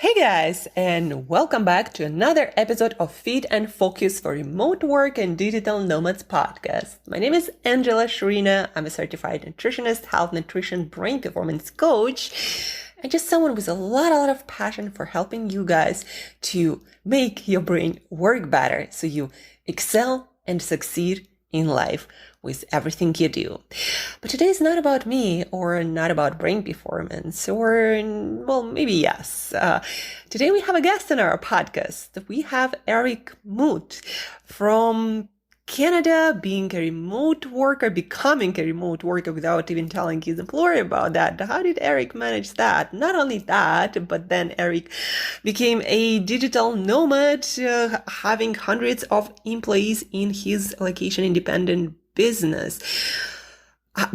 Hey guys, and welcome back to another episode of Feed and Focus for Remote Work and Digital Nomads podcast. My name is Angela Sharina. I'm a certified nutritionist, health nutrition, brain performance coach, and just someone with a lot of passion for helping you guys to make your brain work better so you excel and succeed in life with everything you do. But today is not about me or not about brain performance or, well, maybe yes. Today we have a guest on our podcast. We have Erik Mut from Canada, being a remote worker, becoming a remote worker without even telling his employer about that. How did Erik manage that? Not only that, but then Erik became a digital nomad, having hundreds of employees in his location-independent business.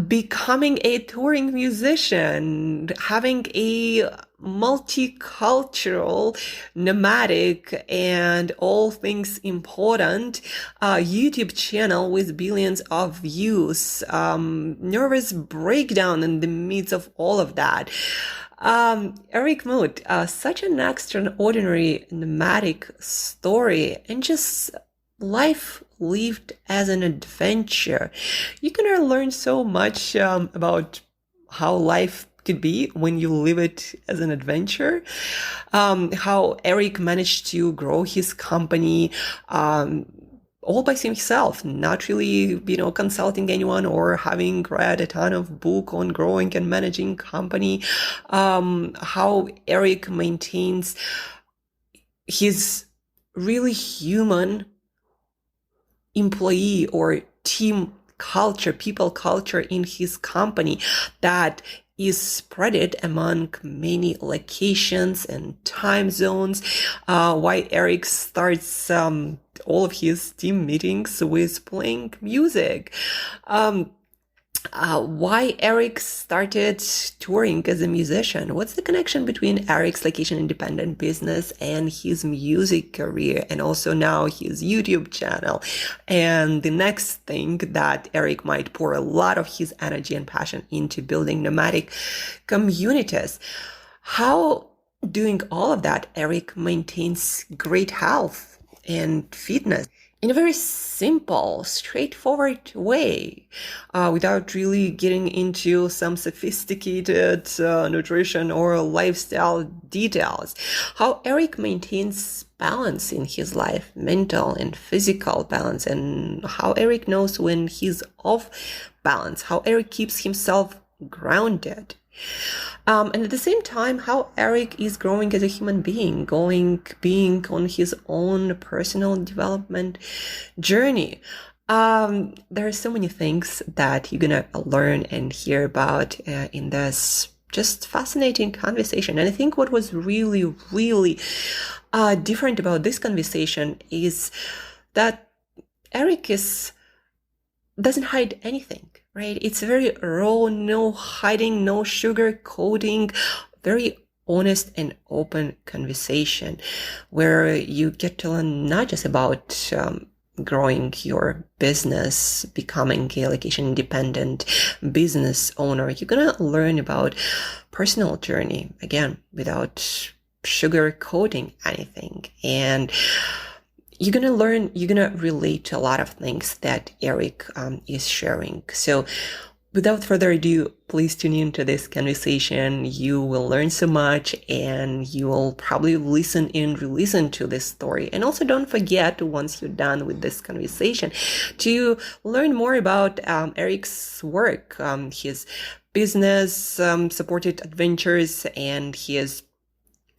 Becoming a touring musician, having a multicultural, nomadic, and all things important YouTube channel with billions of views, nervous breakdown in the midst of all of that. Erik Mut, such an extraordinary nomadic story, and just life lived as an adventure. You're gonna learn so much about how life could be when you live it as an adventure. How Erik managed to grow his company all by himself, not really, consulting anyone or having read a ton of book on growing and managing company. How Erik maintains his really human employee or team culture, people culture in his company that is spread among many locations and time zones. Why Erik starts all of his team meetings with playing music. Why Erik started touring as a musician. What's the connection between Erik's location-independent business and his music career, and also now his YouTube channel? And the next thing that Erik might pour a lot of his energy and passion into building nomadic communities. How, doing all of that, Erik maintains great health and fitness in a very simple, straightforward way, without really getting into some sophisticated nutrition or lifestyle details. How Erik maintains balance in his life, mental and physical balance, and how Erik knows when he's off balance, how Erik keeps himself grounded. And at the same time, how Erik is growing as a human being, being on his own personal development journey. There are so many things that you're gonna learn and hear about in this just fascinating conversation. And I think what was really different about this conversation is that Erik doesn't hide anything. Right? It's very raw, no hiding, no sugar coating, very honest and open conversation where you get to learn not just about growing your business, becoming a location independent business owner. You're going to learn about personal journey, again, without sugar coating anything. And you're going to relate to a lot of things that Erik is sharing. So without further ado, please tune into this conversation. You will learn so much, and you will probably listen and re-listen to this story. And also don't forget, once you're done with this conversation, to learn more about Erik's work, his business supported adventures, and his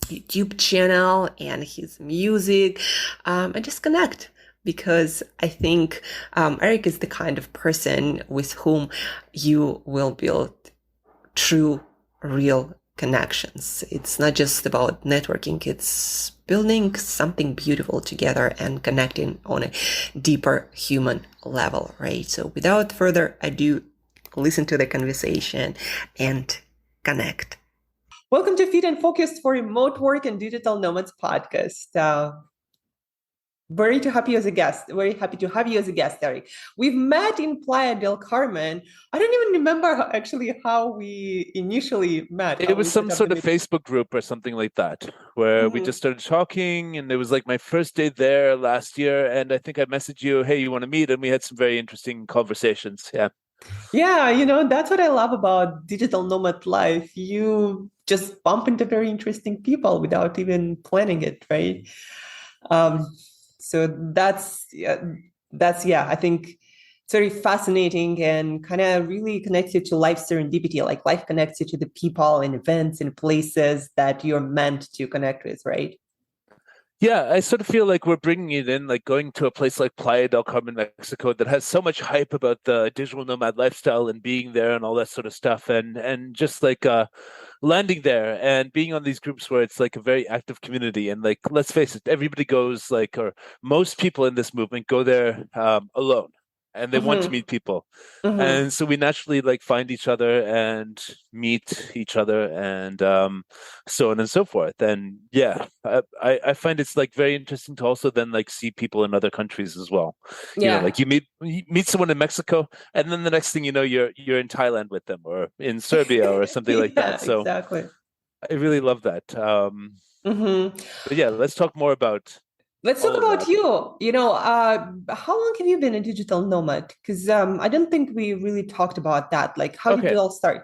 YouTube channel and his music, and just connect, because I think Erik is the kind of person with whom you will build true, real connections. It's not just about networking, it's building something beautiful together and connecting on a deeper human level, right? So without further ado, listen to the conversation and connect. Welcome to Feed and Focus for Remote Work and Digital Nomads podcast. Very to happy as a guest. Very happy to have you as a guest, Eric. We've met in Playa del Carmen. I don't even remember actually how we initially met, It how was we set some up the sort of meeting. Facebook group or something like that, where we just Mhm. started talking, and it was like my first day there last year. And I think I messaged you, "Hey, you want to meet?" And we had some very interesting conversations. Yeah. Yeah, that's what I love about digital nomad life. You just bump into very interesting people without even planning it, right? Um, so that's I think it's very fascinating and kind of really connects you to life serendipity. Like life connects you to the people and events and places that you're meant to connect with, right? Yeah, I sort of feel like we're bringing it in, like going to a place like Playa del Carmen, Mexico, that has so much hype about the digital nomad lifestyle and being there and all that sort of stuff, and just like landing there and being on these groups where it's like a very active community. And like, let's face it, everybody goes like, or most people in this movement go there alone, and they want to Mm-hmm. meet people. Mm-hmm. And so we naturally like find each other and meet each other, and so on and so forth. And yeah, I find it's like very interesting to also then like see people in other countries as well. Yeah. Like you meet someone in Mexico, and then the next thing you know, you're in Thailand with them, or in Serbia, or something like Yeah, that. So exactly. I really love that. Mm-hmm. But yeah, let's talk more about Let's talk all of about that. you. How long have you been a digital nomad? Because I don't think we really talked about that. Like, how did it Okay. all start?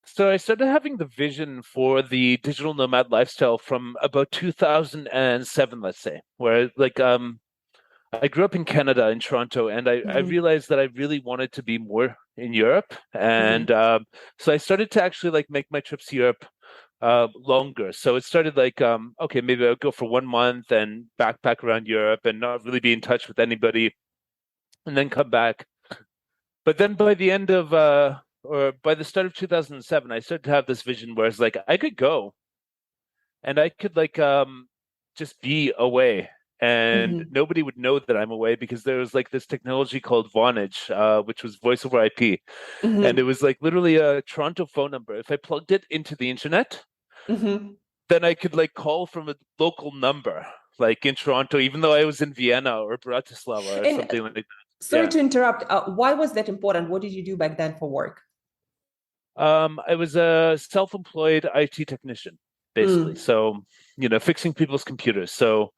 So I started having the vision for the digital nomad lifestyle from about 2007, let's say, where like I grew up in Canada, in Toronto, and I Mm-hmm. realized that I really wanted to be more in Europe. And Mm-hmm. so I started to actually like make my trips to Europe longer. So it started like okay, maybe I'll go for 1 month and backpack around Europe and not really be in touch with anybody, and then come back. But then by the end of or by the start of 2007, I started to have this vision where it's like I could go and I could like just be away, and Mm-hmm. nobody would know that I'm away because there was like this technology called Vonage, which was voice over IP, and it Mm-hmm. was like literally a Toronto phone number. If I plugged it into the internet, Mm-hmm. then I could like call from a local number, like in Toronto, even though I was in Vienna or Bratislava or And something like that. sorry Yeah. to interrupt. Why was that important? What did you do back then for work? I was a self-employed IT technician, basically. Mm. So, fixing people's computers. So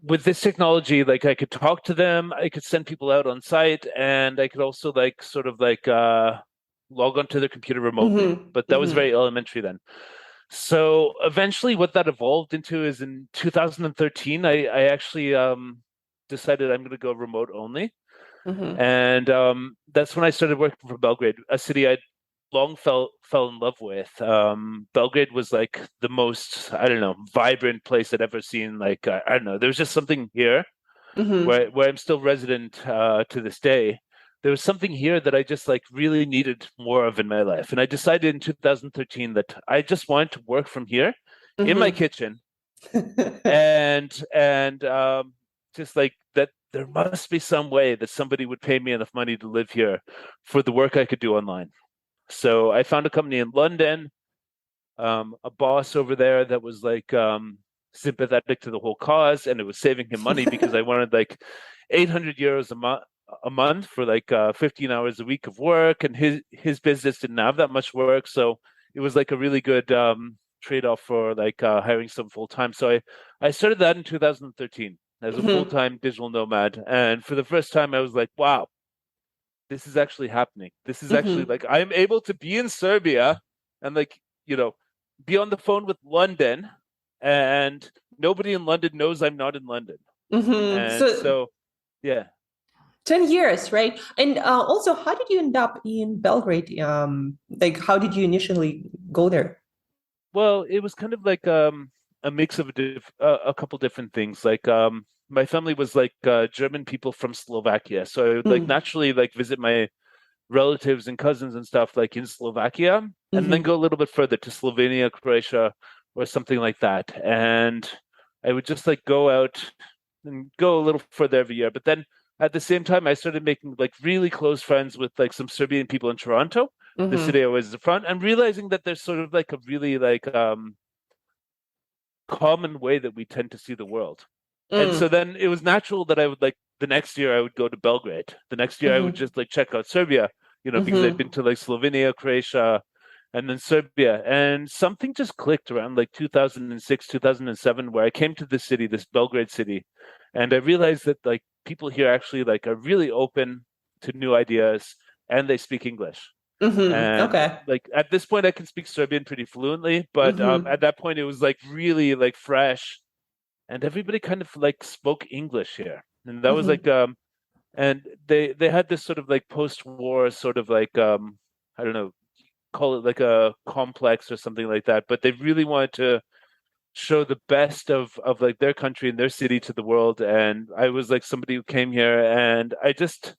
with this technology, like I could talk to them, I could send people out on site, and I could also like sort of like log onto their computer remotely. Mm-hmm. But that was Mm-hmm. very elementary then. So eventually what that evolved into is in 2013, I actually decided I'm going to go remote only. Mm-hmm. And that's when I started working for Belgrade, a city I long fell in love with. Belgrade was like the most, I don't know, vibrant place I'd ever seen. Like I don't know, there was just something here Mm-hmm. where I'm still resident to this day. There was something here that I just like really needed more of in my life, and I decided in 2013 that I just wanted to work from here in my Mm-hmm. kitchen, and just like that there must be some way that somebody would pay me enough money to live here for the work I could do online. So I found a company in London, a boss over there that was like sympathetic to the whole cause, and it was saving him money because I wanted like 800 euros a month for like 15 hours a week of work, and his business didn't have that much work, so it was like a really good trade-off for like hiring some full time. So I started that in 2013 as a Mm-hmm. full-time digital nomad, and for the first time I was like, wow, this is actually happening. This is actually Mm-hmm. like I'm able to be in Serbia and like, you know, be on the phone with London, and nobody in London knows I'm not in London. Mm-hmm. And So so, yeah. 10 years, right? And also, how did you end up in Belgrade? Like, how did you initially go there? Well, it was kind of like a mix of a couple different things. Like my family was like German people from Slovakia. So I would like Mm. naturally like visit my relatives and cousins and stuff like in Slovakia, and then Mm-hmm. go a little bit further to Slovenia, Croatia, or something like that. And I would just like go out and go a little further every year. But then at the same time, I started making like really close friends with like some Serbian people in Toronto, the Mm-hmm. city I was from, and realizing that there's sort of like a really like common way that we tend to see the world. And so Mm. then it was natural that I would like the next year I would go to Belgrade. The next year I would Mm-hmm. just like check out Serbia, because I'd been Mm-hmm. to like Slovenia, Croatia, and then Serbia. And something just clicked around like 2006, 2007, where I came to this city, this Belgrade city, and I realized that like people here actually like are really open to new ideas and they speak English. Mm-hmm. And Okay. like at this point I can speak Serbian pretty fluently, but Mm-hmm. at that point it was like really like fresh and everybody kind of like spoke English here. And that was Mm-hmm. like and they had this sort of like post-war sort of like I don't know, call it like a complex or something like that, but they really wanted to show the best of like their country and their city to the world. And I was like somebody who came here and I just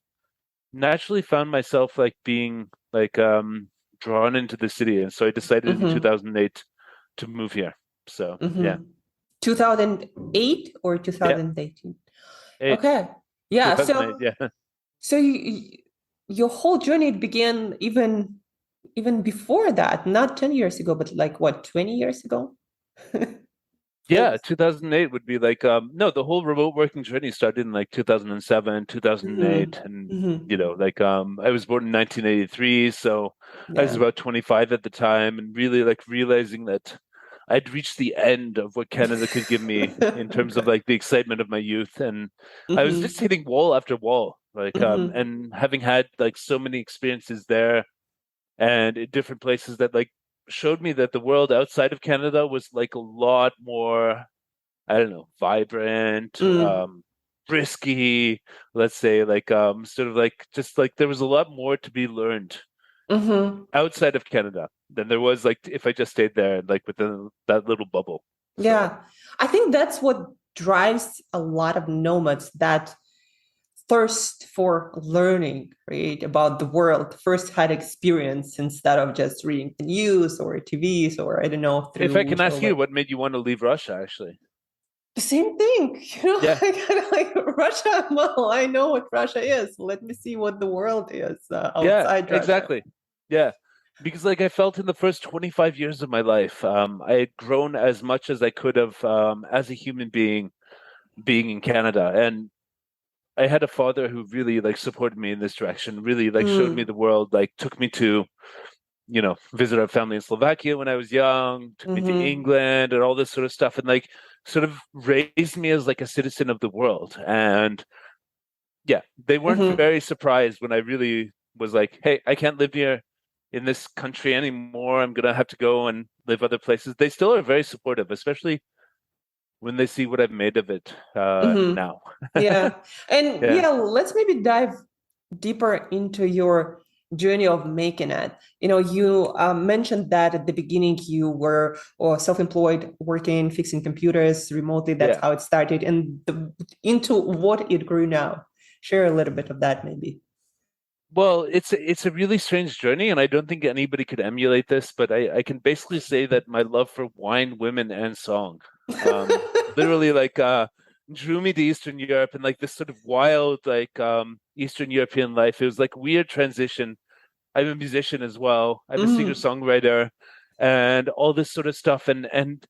naturally found myself like being like drawn into the city. And so I decided in Mm-hmm. 2008 to move here. So yeah. Mm-hmm. 2008 or Yeah. 2018? Eight. Okay. Yeah. 2008. So Yeah. so your whole journey began even before that, not 10 years ago, but like what, 20 years ago? Yeah, Full. 2008 would be like no, the whole remote working journey started in like 2007, 2008 Mm-hmm. and Mm-hmm. like I was born in 1983, so I was Yeah. about 25 at the time and really like realizing that I'd reached the end of what Canada could give me in terms of Okay. like the excitement of my youth and I was just Mm-hmm. hitting wall after wall like Mm-hmm. and having had like so many experiences there and in different places that like showed me that the world outside of Canada was like a lot more, I don't know, vibrant, Mm. risky, let's say, like sort of like just like there was a lot more to be learned Mm-hmm. outside of Canada than there was like if I just stayed there like within that little bubble. So Yeah. I think that's what drives a lot of nomads, that thirst for learning, right, about the world, first hand experience instead of just reading the news or TVs or I don't know if I through can sort ask of you, like what made you want to leave Russia, actually? the same thing, Yeah, I kind of like Russia. Well, I know what Russia is. Let me see what the world is yeah, outside Russia. exactly. Yeah. Because like I felt in the first 25 years of my life, I had grown as much as I could have as a human being being in Canada. And I had a father who really like supported me in this direction, really like showed me Mm, the world, like took me to, visit our family in Slovakia when I was young, took me to mm-hmm, England and all this sort of stuff, and like sort of raised me as like a citizen of the world. And yeah, they weren't mm-hmm. very surprised when I really was like, hey, I can't live here in this country anymore. I'm gonna have to go and live other places. They still are very supportive, especially when they see what I've made of it Mm-hmm. now. Yeah. And Yeah, yeah, let's maybe dive deeper into your journey of making it. You mentioned that at the beginning you were self-employed, working, fixing computers remotely. That's yeah. how it started, and into what it grew now. Share a little bit of that, maybe. Well, it's a really strange journey, and I don't think anybody could emulate this, but I can basically say that my love for wine, women, and song, literally like drew me to Eastern Europe and like this sort of wild like Eastern European life. It was like weird transition. I'm a musician as well. I'm a Mm, singer-songwriter and all this sort of stuff. And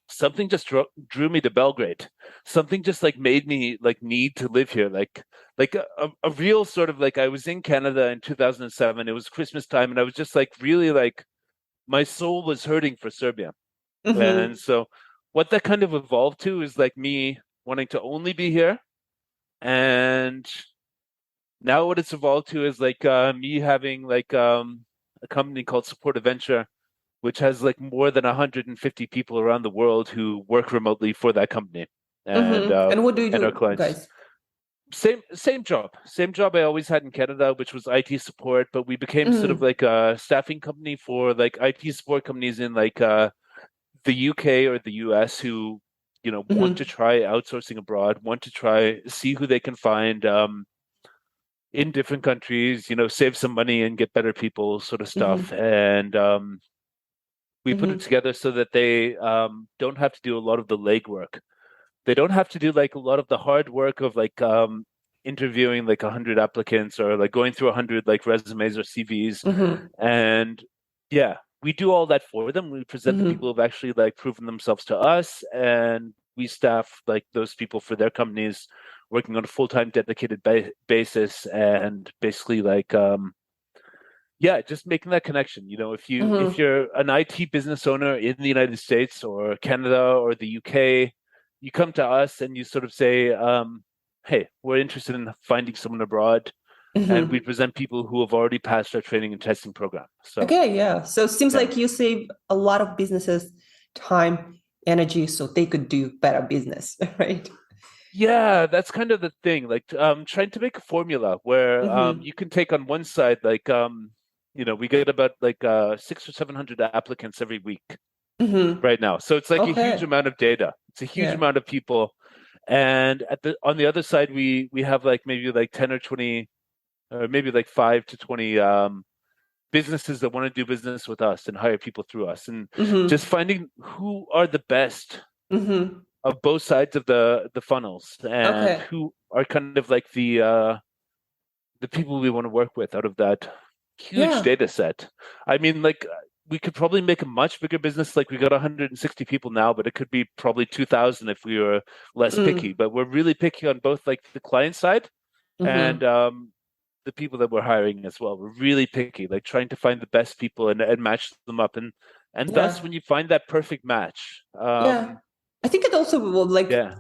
something just drew me to Belgrade. Something just like made me like need to live here. Like a real sort of like I was in Canada in 2007. It was Christmas time, and I was just like really like my soul was hurting for Serbia. And mm-hmm, so what that kind of evolved to is like me wanting to only be here. And now what it's evolved to is like me having like a company called Support Adventure, which has like more than 150 people around the world who work remotely for that company mm-hmm. And what do you and our do, clients. guys? Same job I always had in Canada, which was IT support, but we became sort of Mm, like a staffing company for like IT support companies in like the UK or the US who want to mm-hmm, try outsourcing abroad, want to try see who they can find in different countries, save some money and get better people sort of stuff. mm-hmm, And we put it mm-hmm, together so that they don't have to do a lot of the legwork. They don't have to do like a lot of the hard work of like interviewing like 100 applicants or like going through 100 like resumes or CVs. mm-hmm, And yeah, we do all that for them. We present the mm-hmm. people who've actually like proven themselves to us, and we staff like those people for their companies, working on a full-time dedicated basis, and basically like yeah, just making that connection. You know, if Mm-hmm. you're an IT business owner in the United States or Canada or the UK, you come to us and you sort of say, hey, we're interested in finding someone abroad, and we Mm-hmm. present people who have already passed our training and testing program. So Okay, yeah. So it seems yeah. like you save a lot of businesses time, energy, so they could do better business, right? Yeah, that's kind of the thing. Like trying to make a formula where Mm-hmm. you can take on one side, like you know, we get about like 600 or 700 applicants every week Mm-hmm. right now. So it's like a huge Okay. amount of data. It's a huge Yeah. amount of people. And at the on the other side, we have like maybe like 10 or 20, or maybe like 5 to 20 businesses that want to do business with us and hire people through us. And just Mm-hmm. finding who are the best Mm-hmm. of both sides of the funnels, and Okay. who are kind of like the people we want to work with out of that huge Yeah. data set. I mean, like we could probably make a much bigger business. Like we got 160 people now, but it could be probably 2,000 if we were less picky. Mm. But we're really picky on both like the client side and Mm-hmm. the people that we're hiring as well. We're really picky, like trying to find the best people and match them up. And thus, Yeah. when you find that perfect match, Yeah. I think it also will like yeah,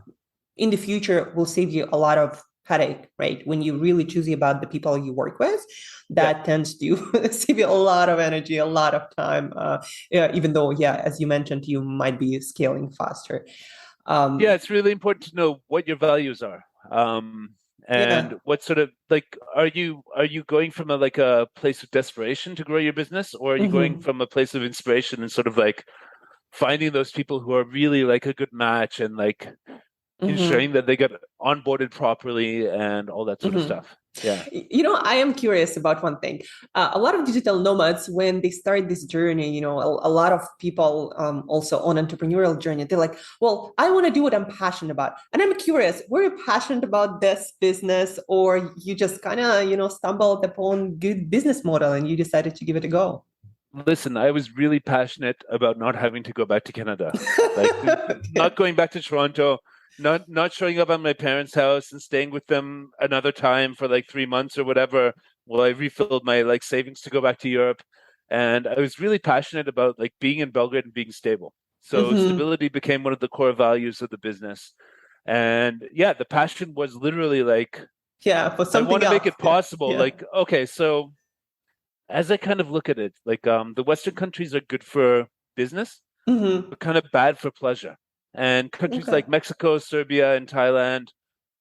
in the future will save you a lot of headache, right? When you really choosy about the people you work with, yeah. that tends to save you a lot of energy, a lot of time. Yeah, even though, yeah, as you mentioned, you might be scaling faster. Yeah, Um, it's really important to know what your values are. Um, and yeah. what sort of like are you going from a like a place of desperation to grow your business, or are you going Mm-hmm. from a place of inspiration and sort of like finding those people who are really like a good match and like ensuring Mm-hmm. that they get onboarded properly and all that sort of Mm-hmm. stuff? Yeah. I am curious about one thing. A lot of digital nomads, when they start this journey, a lot of people also on entrepreneurial journey, they're like, well, I want to do what I'm passionate about. And I'm curious, were you passionate about this business or you just kind of, stumbled upon good business model and you decided to give it a go? Listen, I was really passionate about not having to go back to Canada, like not Okay. going back to Toronto, not showing up at my parents' house and staying with them another time for like 3 months or whatever while I refilled my like savings to go back to Europe. And I was really passionate about like being in Belgrade and being stable. So Mm-hmm. stability became one of the core values of the business. And yeah, the passion was literally like, Yeah, for I want something to make else. it possible. Yeah. Like, okay, so as I kind of look at it, like the Western countries are good for business, Mm-hmm. but kind of bad for pleasure. And countries Okay. like Mexico, Serbia, and Thailand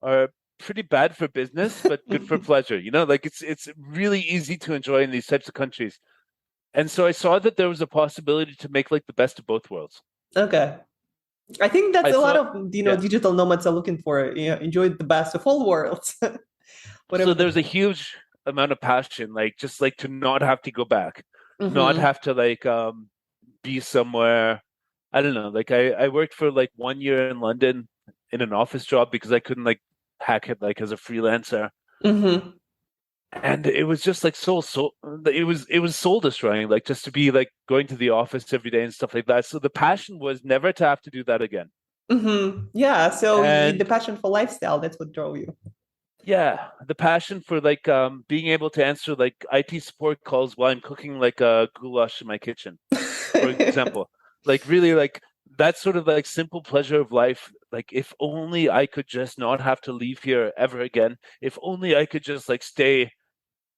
are pretty bad for business, but good for pleasure. You know, like it's really easy to enjoy in these types of countries. And so I saw that there was a possibility to make like the best of both worlds. Okay. I think that's I a lot saw, of yeah. digital nomads are looking for. Enjoy the best of all worlds, So whatever. there's a huge amount of passion, like just like to not have to go back, not Mm-hmm. have to like be somewhere. I don't know. Like I worked for like 1 year in London in an office job because I couldn't like hack it like as a freelancer. Mm-hmm. And it was just like it was soul destroying, like just to be like going to the office every day and stuff like that. So the passion was never to have to do that again. Mm-hmm. Yeah. So the And passion for lifestyle, that's what drove you. yeah, the passion for like being able to answer like IT support calls while I'm cooking like a goulash in my kitchen, for example. Like really like that sort of like simple pleasure of life. Like if only I could just not have to leave here ever again. If only I could just like stay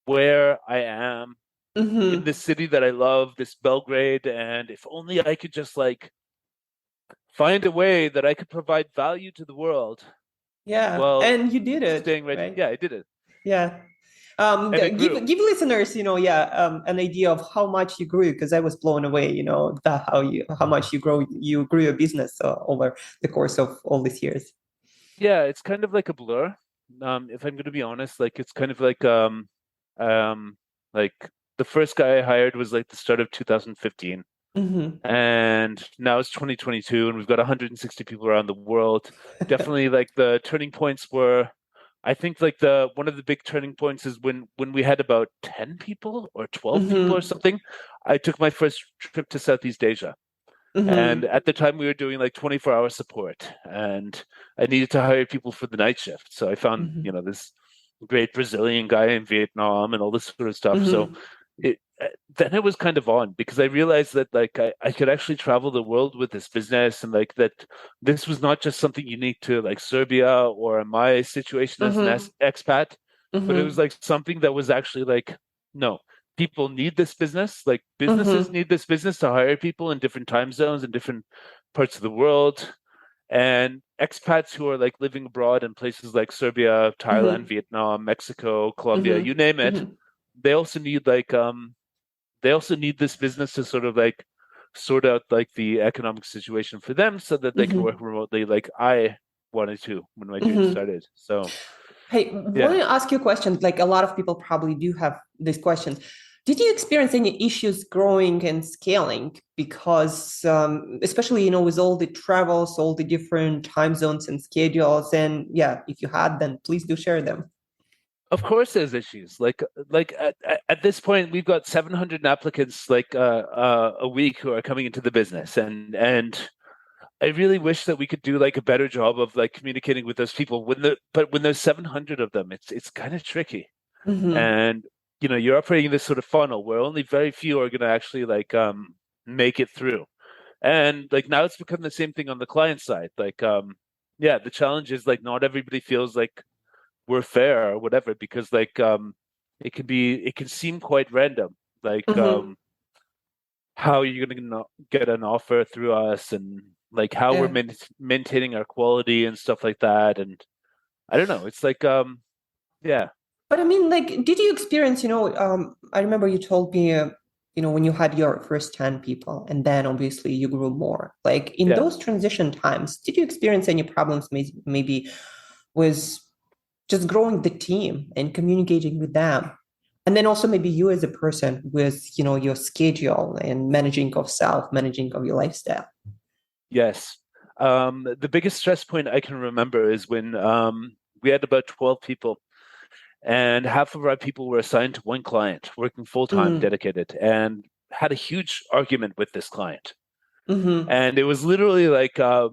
where I am in Mm-hmm. this city that I love, this Belgrade, and if only I could just like find a way that I could provide value to the world Yeah. while And you did it, staying right. right? Yeah, I did it. Yeah. And it Give grew. listeners, yeah, an idea of how much you grew because I was blown away, how much you grew your business over the course of all these years. Yeah, it's kind of like a blur. If I'm going to be honest, like it's kind of um, like the first guy I hired was like the start of 2015, Mm-hmm. and now it's 2022, and we've got 160 people around the world. Definitely, like the turning points were, I think, like the one of the big turning points is when we had about 10 people or 12 people or Mm-hmm. something. I took my first trip to Southeast Asia. And Mm-hmm. at the time, we were doing like 24-hour support, and I needed to hire people for the night shift. So I found, Mm-hmm. this great Brazilian guy in Vietnam and all this sort of stuff. So Mm-hmm. it then it was kind of on because I realized that like I could actually travel the world with this business, and like that this was not just something unique to like Serbia or my situation as an Mm-hmm. expat, but it was Mm-hmm. like something that was actually like, no, people need this business. Like businesses Mm-hmm. need this business to hire people in different time zones in different parts of the world. And expats who are like living abroad in places like Serbia, Thailand, Mm-hmm. Vietnam, Mexico, Colombia, you Mm-hmm. name it, Mm-hmm. they also need like they also need this business to sort of like sort out like the economic situation for them so that they can work Mm-hmm. remotely like I wanted to when my dream Mm-hmm. started. So Hey, want yeah. to ask you a question? Like a lot of people probably do have these questions. Did you experience any issues growing and scaling? Because especially, with all the travels, all the different time zones and schedules, and yeah, if you had, then please do share them. Of course, there's issues. Like at this point, we've got 700 applicants like a week who are coming into the business, and I really wish that we could do like a better job of like communicating with those people. When there's 700 of them, it's kind of tricky, Mm-hmm. and you're operating this sort of funnel where only very few are going to actually like make it through, and like now it's become the same thing on the client side. Like yeah, the challenge is like not everybody feels like we're fair or whatever because like it can seem quite random like Mm-hmm. how you're going to get an offer through us and like how we're Yeah. maintaining our quality and stuff like that. And I don't know, it's like yeah. But I mean, like, did you experience, I remember you told me, when you had your first 10 people and then obviously you grew more. Like in Yeah, those transition times, did you experience any problems maybe with just growing the team and communicating with them? And then also maybe you as a person with, your schedule and managing of self, managing of your lifestyle. yes. The biggest stress point I can remember is when we had about 12 people and half of our people were assigned to one client working full-time Mm, dedicated and had a huge argument with this client. mm-hmm, And it was literally like I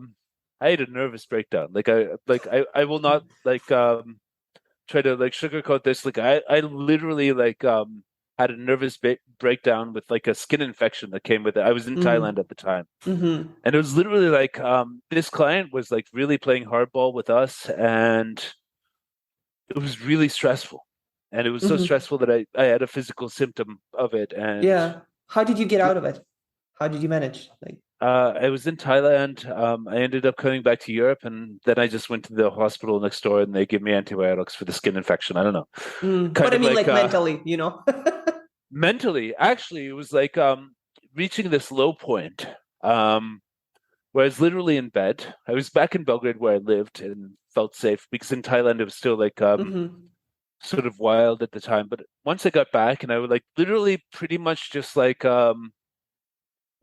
had a nervous breakdown. I will not like try to like sugarcoat this. Like I literally like had a nervous breakdown with like a skin infection that came with it. I was in mm, Thailand at the time, mm-hmm, and it was literally like this client was like really playing hardball with us, and it was really stressful. And it was so mm-hmm. stressful that I had a physical symptom of it, and Yeah. How did you get out of it? How did you manage? Like, I was in Thailand. I ended up coming back to Europe, and then I just went to the hospital next door, and they gave me antibiotics for the skin infection. I don't know, but kind I of mean, like like mentally. mentally. Actually, it was like reaching this low point where I was literally in bed. I was back in Belgrade where I lived and felt safe because in Thailand it was still like Mm-hmm. sort of wild at the time. But once I got back, and I would like literally pretty much just like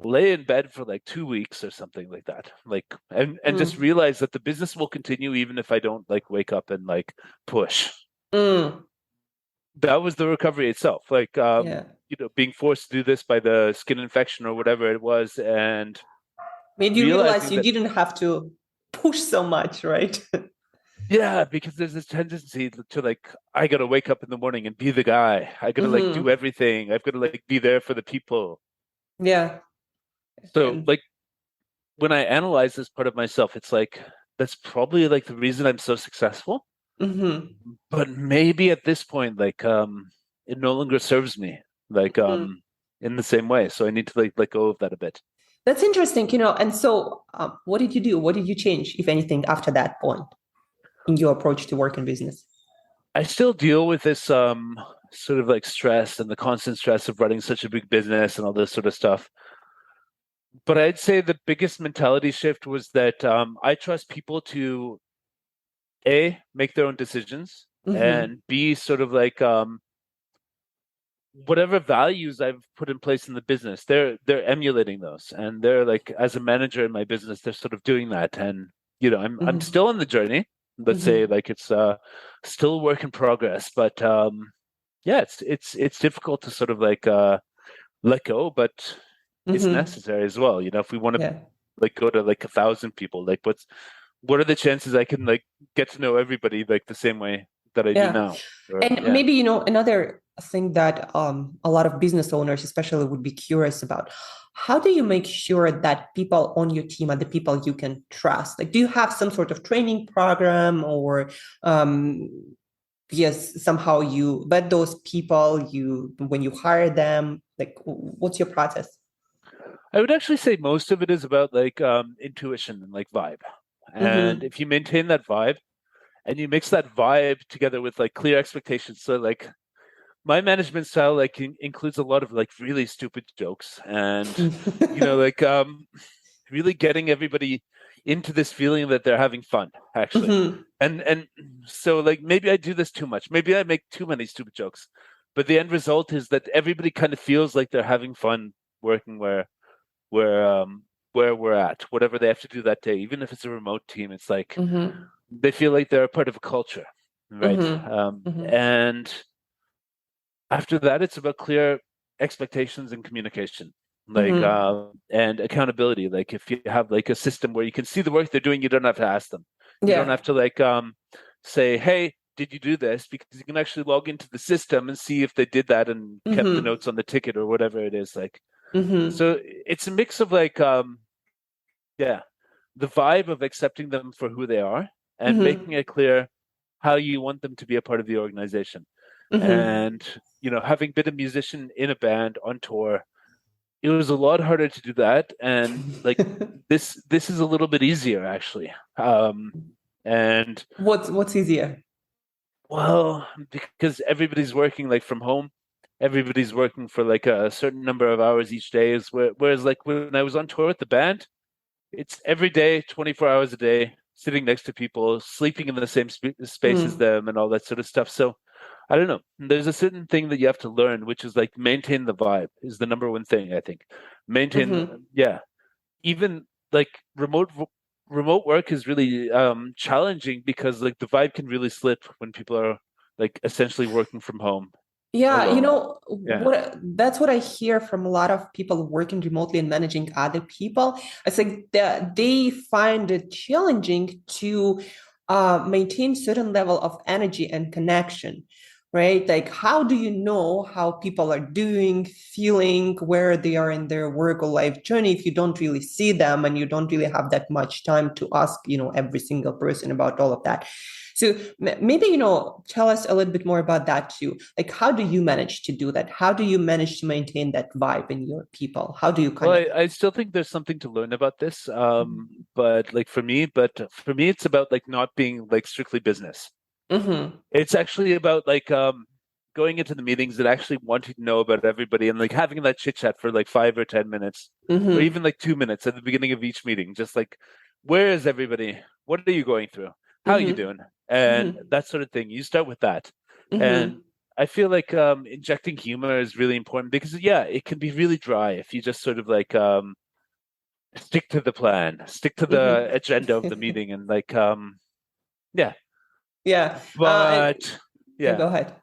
lay in bed for like 2 weeks or something like that, like and just Mm, realize that the business will continue even if I don't like wake up and like push. mm, That was the recovery itself, like yeah. being forced to do this by the skin infection or whatever it was, and Made you realize realizing you that didn't have to push so much, right? yeah, because there's this tendency to like I gotta wake up in the morning and be the guy, I gotta like do Mm-hmm. everything, I've got to like be there for the people. Yeah. So And like when I analyze this part of myself, it's like that's probably like the reason I'm so successful. mm-hmm. But maybe at this point, like it no longer serves me like Mm. in the same way. So I need to like let go of that a bit. That's interesting. And so, what did you do? What did you change, if anything, after that point in your approach to work and business? I still deal with this sort of like stress and the constant stress of running such a big business and all this sort of stuff. But I'd say the biggest mentality shift was that I trust people to A, make their own decisions, Mm-hmm. and B, sort of like whatever values I've put in place in the business, they're emulating those, and they're like as a manager in my business, they're sort of doing that. And I'm Mm-hmm. still on the journey. Let's say Mm-hmm. like it's still a work in progress, but yeah, it's difficult to sort of like let go, but it's Mm-hmm. necessary as well. If we want to Yeah. like go to like 1,000 people, like what are the chances I can like get to know everybody like the same way that I do Yeah. now? Or And yeah. maybe, another thing that a lot of business owners especially would be curious about, how do you make sure that people on your team are the people you can trust? Like, do you have some sort of training program, or um, yes, somehow you vet those people when you hire them? Like, what's your process? I would actually say most of it is about like intuition and like vibe. And Mm-hmm. if you maintain that vibe and you mix that vibe together with like clear expectations, so like my management style like includes a lot of like really stupid jokes and like really getting everybody into this feeling that they're having fun actually. Mm-hmm. And so like maybe I do this too much, maybe I make too many stupid jokes, but the end result is that everybody kind of feels like they're having fun working where where we're at, whatever they have to do that day, even if it's a remote team. It's like Mm-hmm. they feel like they're a part of a culture, right? Mm-hmm. Mm-hmm. And after that, it's about clear expectations and communication, like Mm-hmm. and accountability. Like if you have like a system where you can see the work they're doing, you don't have to ask them. You don't Yeah. have to like say, "Hey, did you do this?" Because you can actually log into the system and see if they did that and kept the Mm-hmm. notes on the ticket or whatever it is. Like Mm-hmm. so, it's a mix of like yeah, the vibe of accepting them for who they are and making Mm-hmm. it clear how you want them to be a part of the organization. Mm-hmm. And having been a musician in a band on tour, it was a lot harder to do that. And like this is a little bit easier actually. And What's easier? well, because everybody's working like from home, everybody's working for like a certain number of hours each day. Whereas like when I was on tour with the band, it's every day, 24 hours a day, sitting next to people, sleeping in the same space as Mm. them, and all that sort of stuff. So I don't know. There's a certain thing that you have to learn, which is like maintain the vibe is the number one thing, I think. Maintain, Mm-hmm. yeah. Even like remote work is really challenging because like the vibe can really slip when people are like essentially working from home Yeah, alone. Yeah. what that's what I hear from a lot of people working remotely and managing other people. It's like that they find it challenging to maintain certain level of energy and connection, right? Like, how do you know how people are doing, feeling, where they are in their work or life journey if you don't really see them and you don't really have that much time to ask, every single person about all of that? So maybe, tell us a little bit more about that too. Like, how do you manage to do that? How do you manage to maintain that vibe in your people? How do you Well, kind of? I still think there's something to learn about this. But for me, it's about like not being like strictly business. Mm-hmm. It's actually about like going into the meetings and actually wanting to know about everybody and like having that chit chat for like 5 or 10 minutes or Mm-hmm. even like 2 minutes at the beginning of each meeting. Just like, where is everybody? What are you going through? How are you Mm-hmm. doing? And Mm-hmm. that sort of thing. You start with that. And Mm-hmm. I feel like injecting humor is really important because yeah, it can be really dry if you just sort of like stick to the plan, stick to the agenda of the Mm-hmm. meeting and like yeah. Yeah. But Yeah, yeah, go ahead.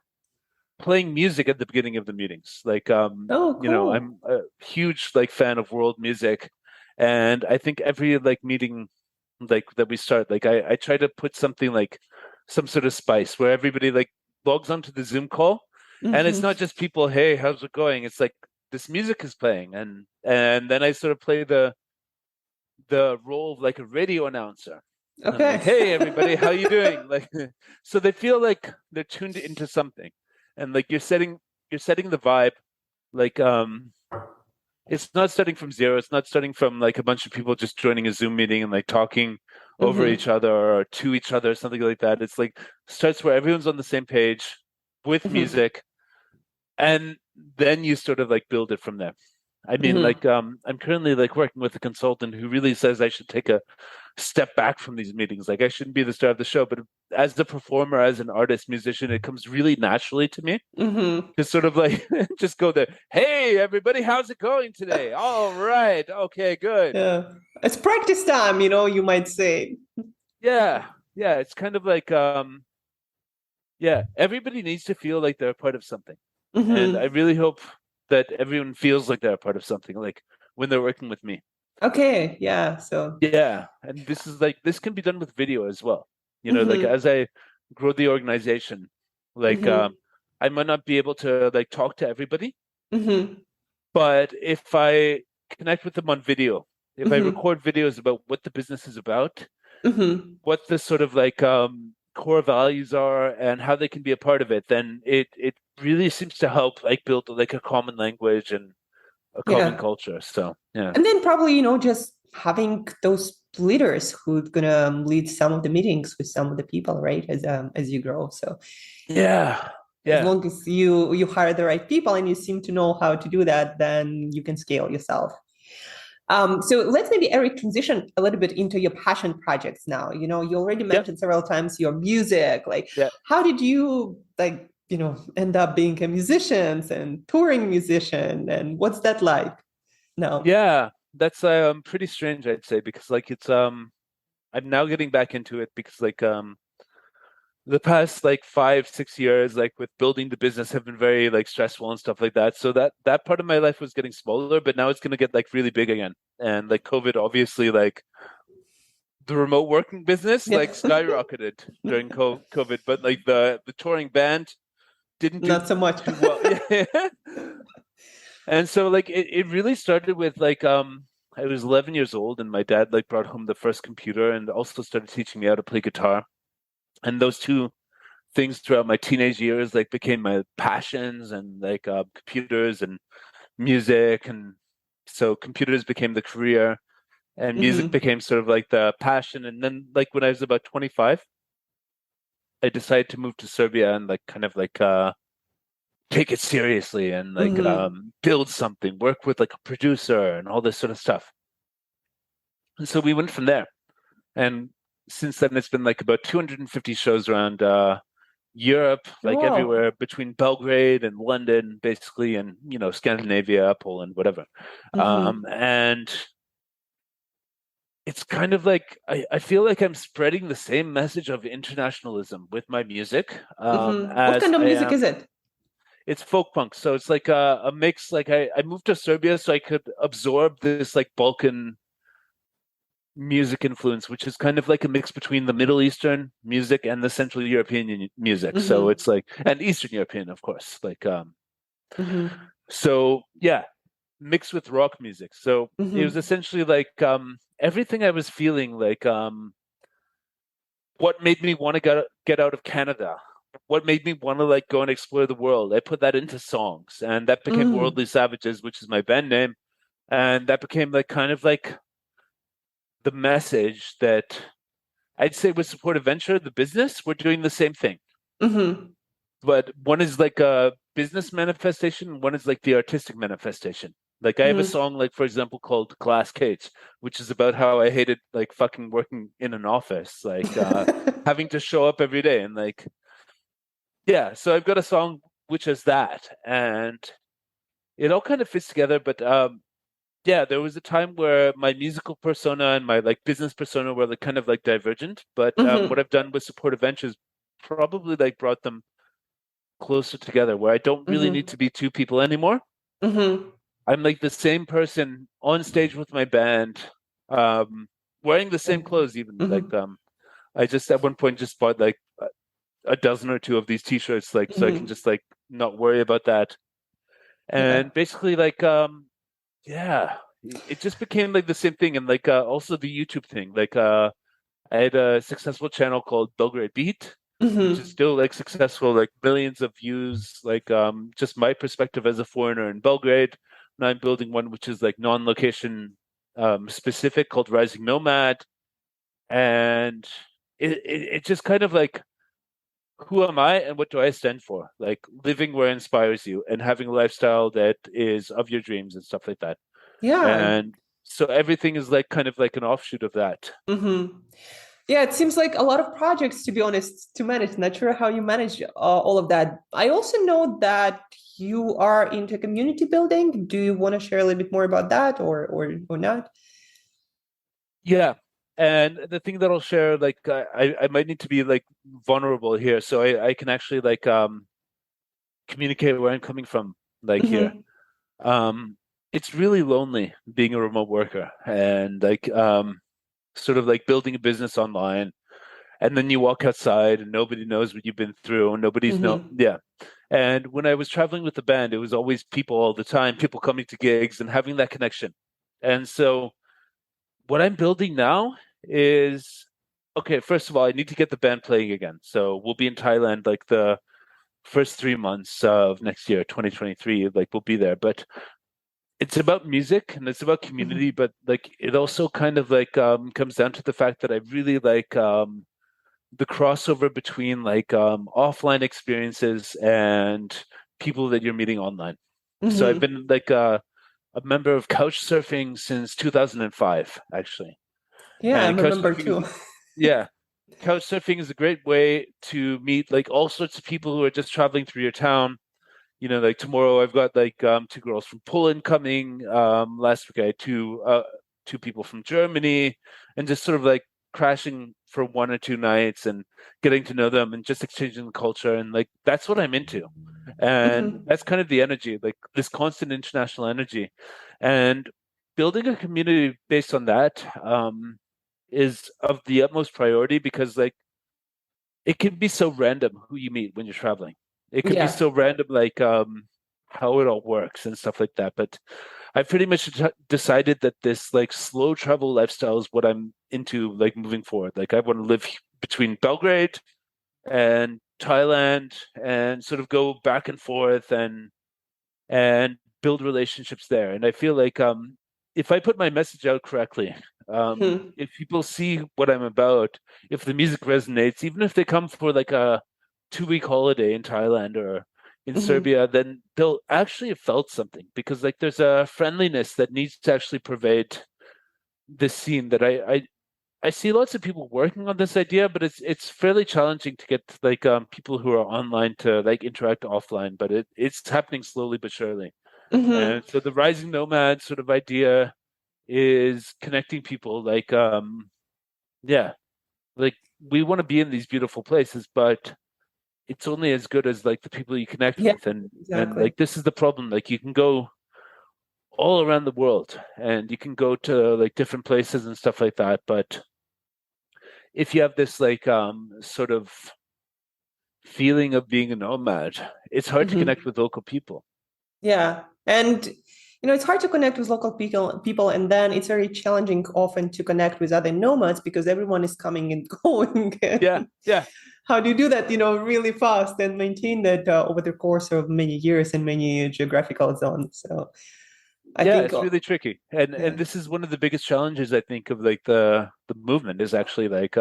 playing music at the beginning of the meetings. Like Oh, cool. I'm a huge like fan of world music. And I think every like meeting like that we start, like I try to put something like some sort of spice where everybody like logs onto the Zoom call and it's not Mm-hmm. just people, hey, how's it going? It's like this music is playing and then I sort of play the role of like a radio announcer. I'm Okay. like, hey everybody, how you doing? Like so they feel like they're tuned into something. And like you're setting the vibe like it's not starting from zero. It's not starting from like a bunch of people just joining a Zoom meeting and like talking over each Mm-hmm. other or to each other, something like that. It's like starts where everyone's on the same page with Mm-hmm. music, and then you sort of like build it from there. I mean, Mm-hmm. like I'm currently like working with a consultant who really says I should take a step back from these meetings. Like I shouldn't be the star of the show, but as the performer, as an artist, musician, it comes really naturally to me Mm-hmm. to sort of like just go there. Hey, everybody, how's it going today? All right, okay, good. Yeah. It's practice time, you might say. Yeah, yeah. It's kind of like yeah. Everybody needs to feel like they're a part of something, and I Mm-hmm. really hope that everyone feels like they're a part of something. Like when they're working with me. Okay, yeah. So, Yeah, and this can be done with video as well. Like mm-hmm, as I grow the organization, like mm-hmm, I might not be able to like talk to everybody, mm-hmm, but if I connect with them on video, if I mm-hmm, record videos about what the business is about, mm-hmm. what the sort of like core values are and how they can be a part of it, then it really seems to help like build like a common language and a common Yeah. culture. So yeah. And then probably, just having those leaders who's gonna lead some of the meetings with some of the people, right? As you grow. So Yeah. as Yeah. long as you hire the right people and you seem to know how to do that, then you can scale yourself. So let's maybe, Eric, transition a little bit into your passion projects now. You already Yep. mentioned several times your music. Like, Yeah. how did you end up being a musician and touring musician? And what's that like now? Yeah. That's pretty strange, I'd say, because like it's I'm now getting back into it because like the past like 5 6 years like with building the business have been very like stressful and stuff like that, so that part of my life was getting smaller, but now it's going to get like really big again. And like COVID obviously like the remote working business like Yeah. skyrocketed during COVID, but like the touring band didn't do Not so much. too well. Yeah. And so like it really started with like I was 11 years old and my dad like brought home the first computer and also started teaching me how to play guitar. And those two things throughout my teenage years like became my passions, and like computers and music. And so computers became the career and music Hmm. became sort of like the passion. And then like when I was about 25, I decided to move to Serbia and like kind of like take it seriously and like Hmm. build something, work with like a producer and all this sort of stuff. And so we went from there. And since then it's been like about 250 shows around Europe, like Wow. everywhere between Belgrade and London, basically, and Scandinavia, Poland, whatever. Hmm. And it's kind of like I feel like I'm spreading the same message of internationalism with my music What as kind of I music is am. it? It's folk punk, so it's like a mix. Like I moved to Serbia so I could absorb this like Balkan music influence, which is kind of like a mix between the Middle Eastern music and the Central European music. So Hmm. it's like, and Eastern European, of course. Like Hmm. so yeah, mixed with rock music. So it was Hmm. essentially like everything I was feeling, like what made me want to get out of Canada, what made me want to like go and explore the world. I put that into songs, and that became Hmm. Worldly Savages, which is my band name, and that became like kind of like the message that I'd say with Supportive Venture, the business, we're doing the same thing. Hmm. But one is like a business manifestation, one is like the artistic manifestation. Like I have a Hmm. song, like for example, called Glass Cage, which is about how I hated like fucking working in an office, like having to show up every day. And like, yeah, so I've got a song which is that. And it all kind of fits together. But yeah, there was a time where my musical persona and my like business persona were like kind of like divergent. But what Hmm. I've done with Supportive Ventures probably like brought them closer together, where I don't really need Hmm. to be two people anymore. Hmm. I'm like the same person on stage with my band, um, wearing the same clothes even. Like Hmm. I just at one point just bought like a dozen or two of these t-shirts, like so I can Hmm. just like not worry about that. Yeah. And basically like yeah, it just became like the same thing. And like also the YouTube thing. Like I had a successful channel called Belgrade Beat, which is Hmm. still like successful, like millions of views, like just my perspective as a foreigner in Belgrade. And I'm building one which is like non-location specific called Rising Nomad. And it just kind of like, who am I and what do I stand for? Like living where inspires you and having a lifestyle that is of your dreams and stuff like that. Yeah. And so everything is like kind of like an offshoot of that. Hmm. Yeah, it seems like a lot of projects, to be honest, to manage. Not sure how you manage all of that. I also know that you are into community building. Do you want to share a little bit more about that, or not? Yeah. And the thing that I'll share, like I might need to be like vulnerable here, so I can actually like communicate where I'm coming from, like here. Hmm. it's really lonely being a remote worker and like sort of like building a business online, and then you walk outside and nobody knows what you've been through, and nobody's no Mm-hmm. yeah. And when I was traveling with the band, it was always people all the time, people coming to gigs and having that connection. And so what I'm building now is, okay, first of all, I need to get the band playing again. So we'll be in Thailand like the first 3 months of next year, 2023, like we'll be there. But it's about music and it's about community, Mm-hmm. but like it also kind of like comes down to the fact that I really like the crossover between like offline experiences and people that you're meeting online. So I've Mm-hmm. been like a member of couch surfing since 2005, actually. Yeah, I And couch remember surfing is, too. yeah, couch surfing is a great way to meet like all sorts of people who are just traveling through your town. Like tomorrow I've got like two girls from Poland coming. Last week I had two people from Germany, and just sort of like crashing for 1 or 2 nights and getting to know them and just exchanging the culture, and like that's what I'm into. And Mm-hmm. that's kind of the energy, like this constant international energy. And building a community based on that is of the utmost priority because like it can be so random who you meet when you're traveling. It can be Yeah. so random, like how it all works and stuff like that. But I pretty much decided that this like slow travel lifestyle is what I'm into, like moving forward. Like I want to live between Belgrade and Thailand and sort of go back and forth and build relationships there. And I feel like if I put my message out correctly, Hmm. if people see what I'm about, if the music resonates, even if they come for like a 2 week holiday in Thailand or in Hmm. Serbia, then they'll actually have felt something because like there's a friendliness that needs to actually pervade this scene that I see lots of people working on this idea, but it's fairly challenging to get like people who are online to like interact offline, but it's happening slowly but surely. Hmm. And so the rising nomad sort of idea is connecting people like yeah, like we want to be in these beautiful places, but it's only as good as like the people you connect Yeah, with. And exactly. like this is the problem. Like you can go all around the world and you can go to like different places and stuff like that, but if you have this like sort of feeling of being a nomad, it's hard to connect Hmm. with local people. Yeah. And it's hard to connect with local people, and then it's very challenging often to connect with other nomads because everyone is coming and going. Yeah, yeah, How do you do that, really fast and maintain that over the course of many years and many geographical zones? So I yeah. think, It's really tricky, and yeah. this is one of the biggest challenges I think of like the movement is actually like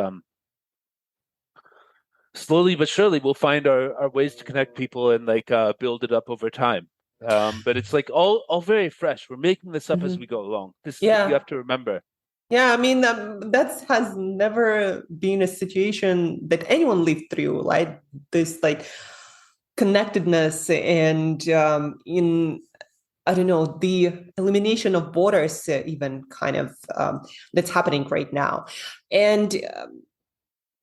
slowly but surely we'll find our ways to connect people and like build it up over time. But it's like all very fresh. We're making this up as we Mhm. go along. This is what you Yeah. have to remember. Yeah, I mean, that has never been a situation that anyone lived through, like this, like connectedness and in I don't know, the elimination of borders, even kind of that's happening right now. And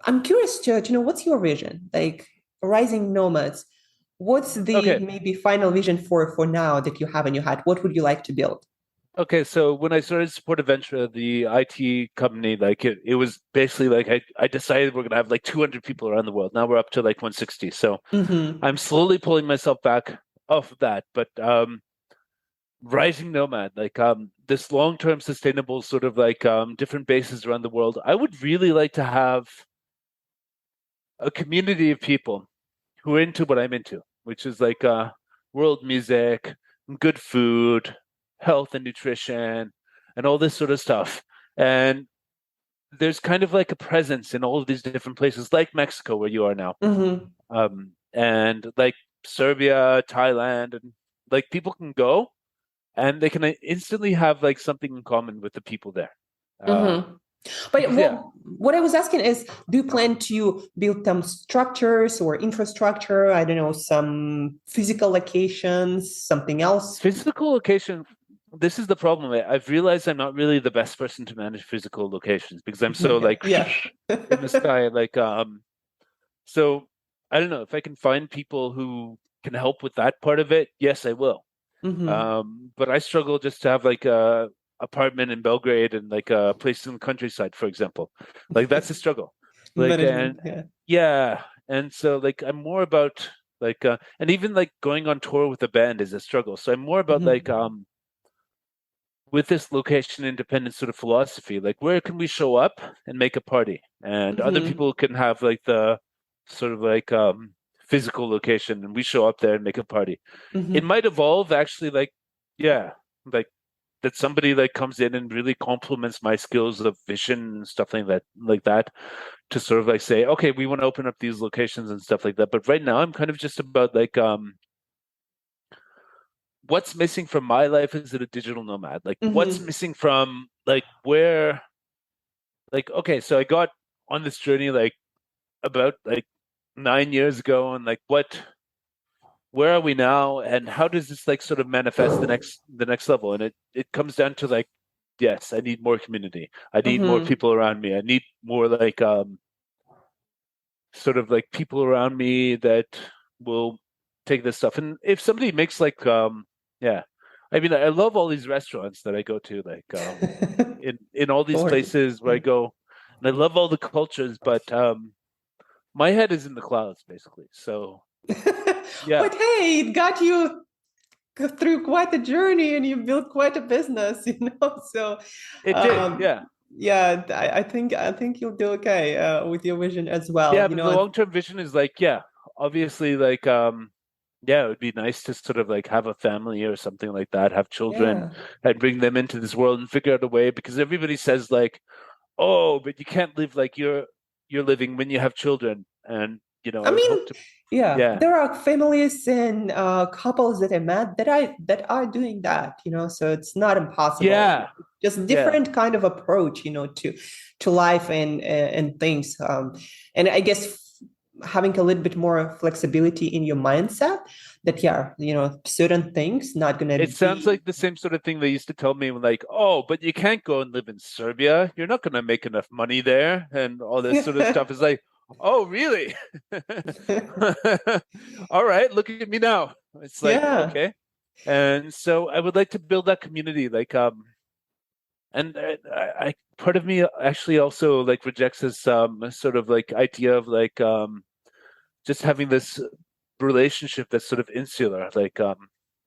I'm curious to know what's your vision, like rising nomads. What's the Okay. maybe final vision for now that you have in your head? What would you like to build? Okay, so when I started Support Adventure, the IT company, like it was basically like I decided we're gonna have like 200 people around the world. Now we're up to like 160. So Hmm. I'm slowly pulling myself back off of that. But rising nomad, like this long-term sustainable sort of like different bases around the world. I would really like to have a community of people who are into what I'm into, which is like world music, good food, health and nutrition, and all this sort of stuff. And there's kind of like a presence in all of these different places, like Mexico, where you are now, Hmm. and like Serbia, Thailand, and like people can go and they can instantly have like something in common with the people there. Hmm. But Because yeah, what I was asking is, do you plan to build some structures or infrastructure? I don't know, some physical locations, something else? physical location. This is the problem. I've realized I'm not really the best person to manage physical locations because I'm so Okay. like Yeah. in the sky. Like so I don't know if I can find people who can help with that part of it. Yes, I will. Mm-hmm. But I struggle just to have like a apartment in Belgrade and like a place in the countryside, for example. Like that's a struggle. Like Management, and yeah. yeah, and so like I'm more about like and even like going on tour with a band is a struggle. So I'm more about like Mm-hmm. with this location independent sort of philosophy, like where can we show up and make a party, and other Mm-hmm. people can have like the sort of like physical location, and we show up there and make a party. It Mm-hmm. might evolve actually, like yeah, like that somebody like comes in and really complements my skills of vision and stuff like that to sort of like say, okay, we want to open up these locations and stuff like that. But right now I'm kind of just about like what's missing from my life is it a digital nomad? Like what's Mm-hmm. missing from like where like okay, so I got on this journey like about like 9 years ago, and like what where are we now, and how does this like sort of manifest the next level? And it comes down to like, yes, I need more community, I need more Mm-hmm. people around me, I need more like sort of like people around me that will take this stuff. And if somebody makes like yeah, I mean I love all these restaurants that I go to, like in all these Gorgeous. places where I Yeah. go, and I love all the cultures, but my head is in the clouds basically. So yeah, But hey, it got you through quite a journey and you built quite a business, So, it did. um, Yeah. yeah, I think you'll do okay with your vision as well. Yeah, but the long-term vision is like, yeah, obviously like yeah, it would be nice to sort of like have a family or something like that, have children Yeah. and bring them into this world and figure out a way, because everybody says like, "Oh, but you can't live like you're living when you have children." And I I would mean, hope to yeah, yeah. there are families and couples that I met that are doing that, So it's not impossible. Yeah. Just Yeah. different kind of approach, to life and things. And I guess having a little bit more flexibility in your mindset that yeah, certain things not gonna It sounds be. like the same sort of thing they used to tell me when like, "Oh, but you can't go and live in Serbia. You're not going to make enough money there." And all this sort of stuff is like, "Oh, really?" All right, look at me now. It's like, Yeah. okay. And so I would like to build that community, like and part of me actually also like rejects this sort of like idea of just having this relationship that's sort of insular,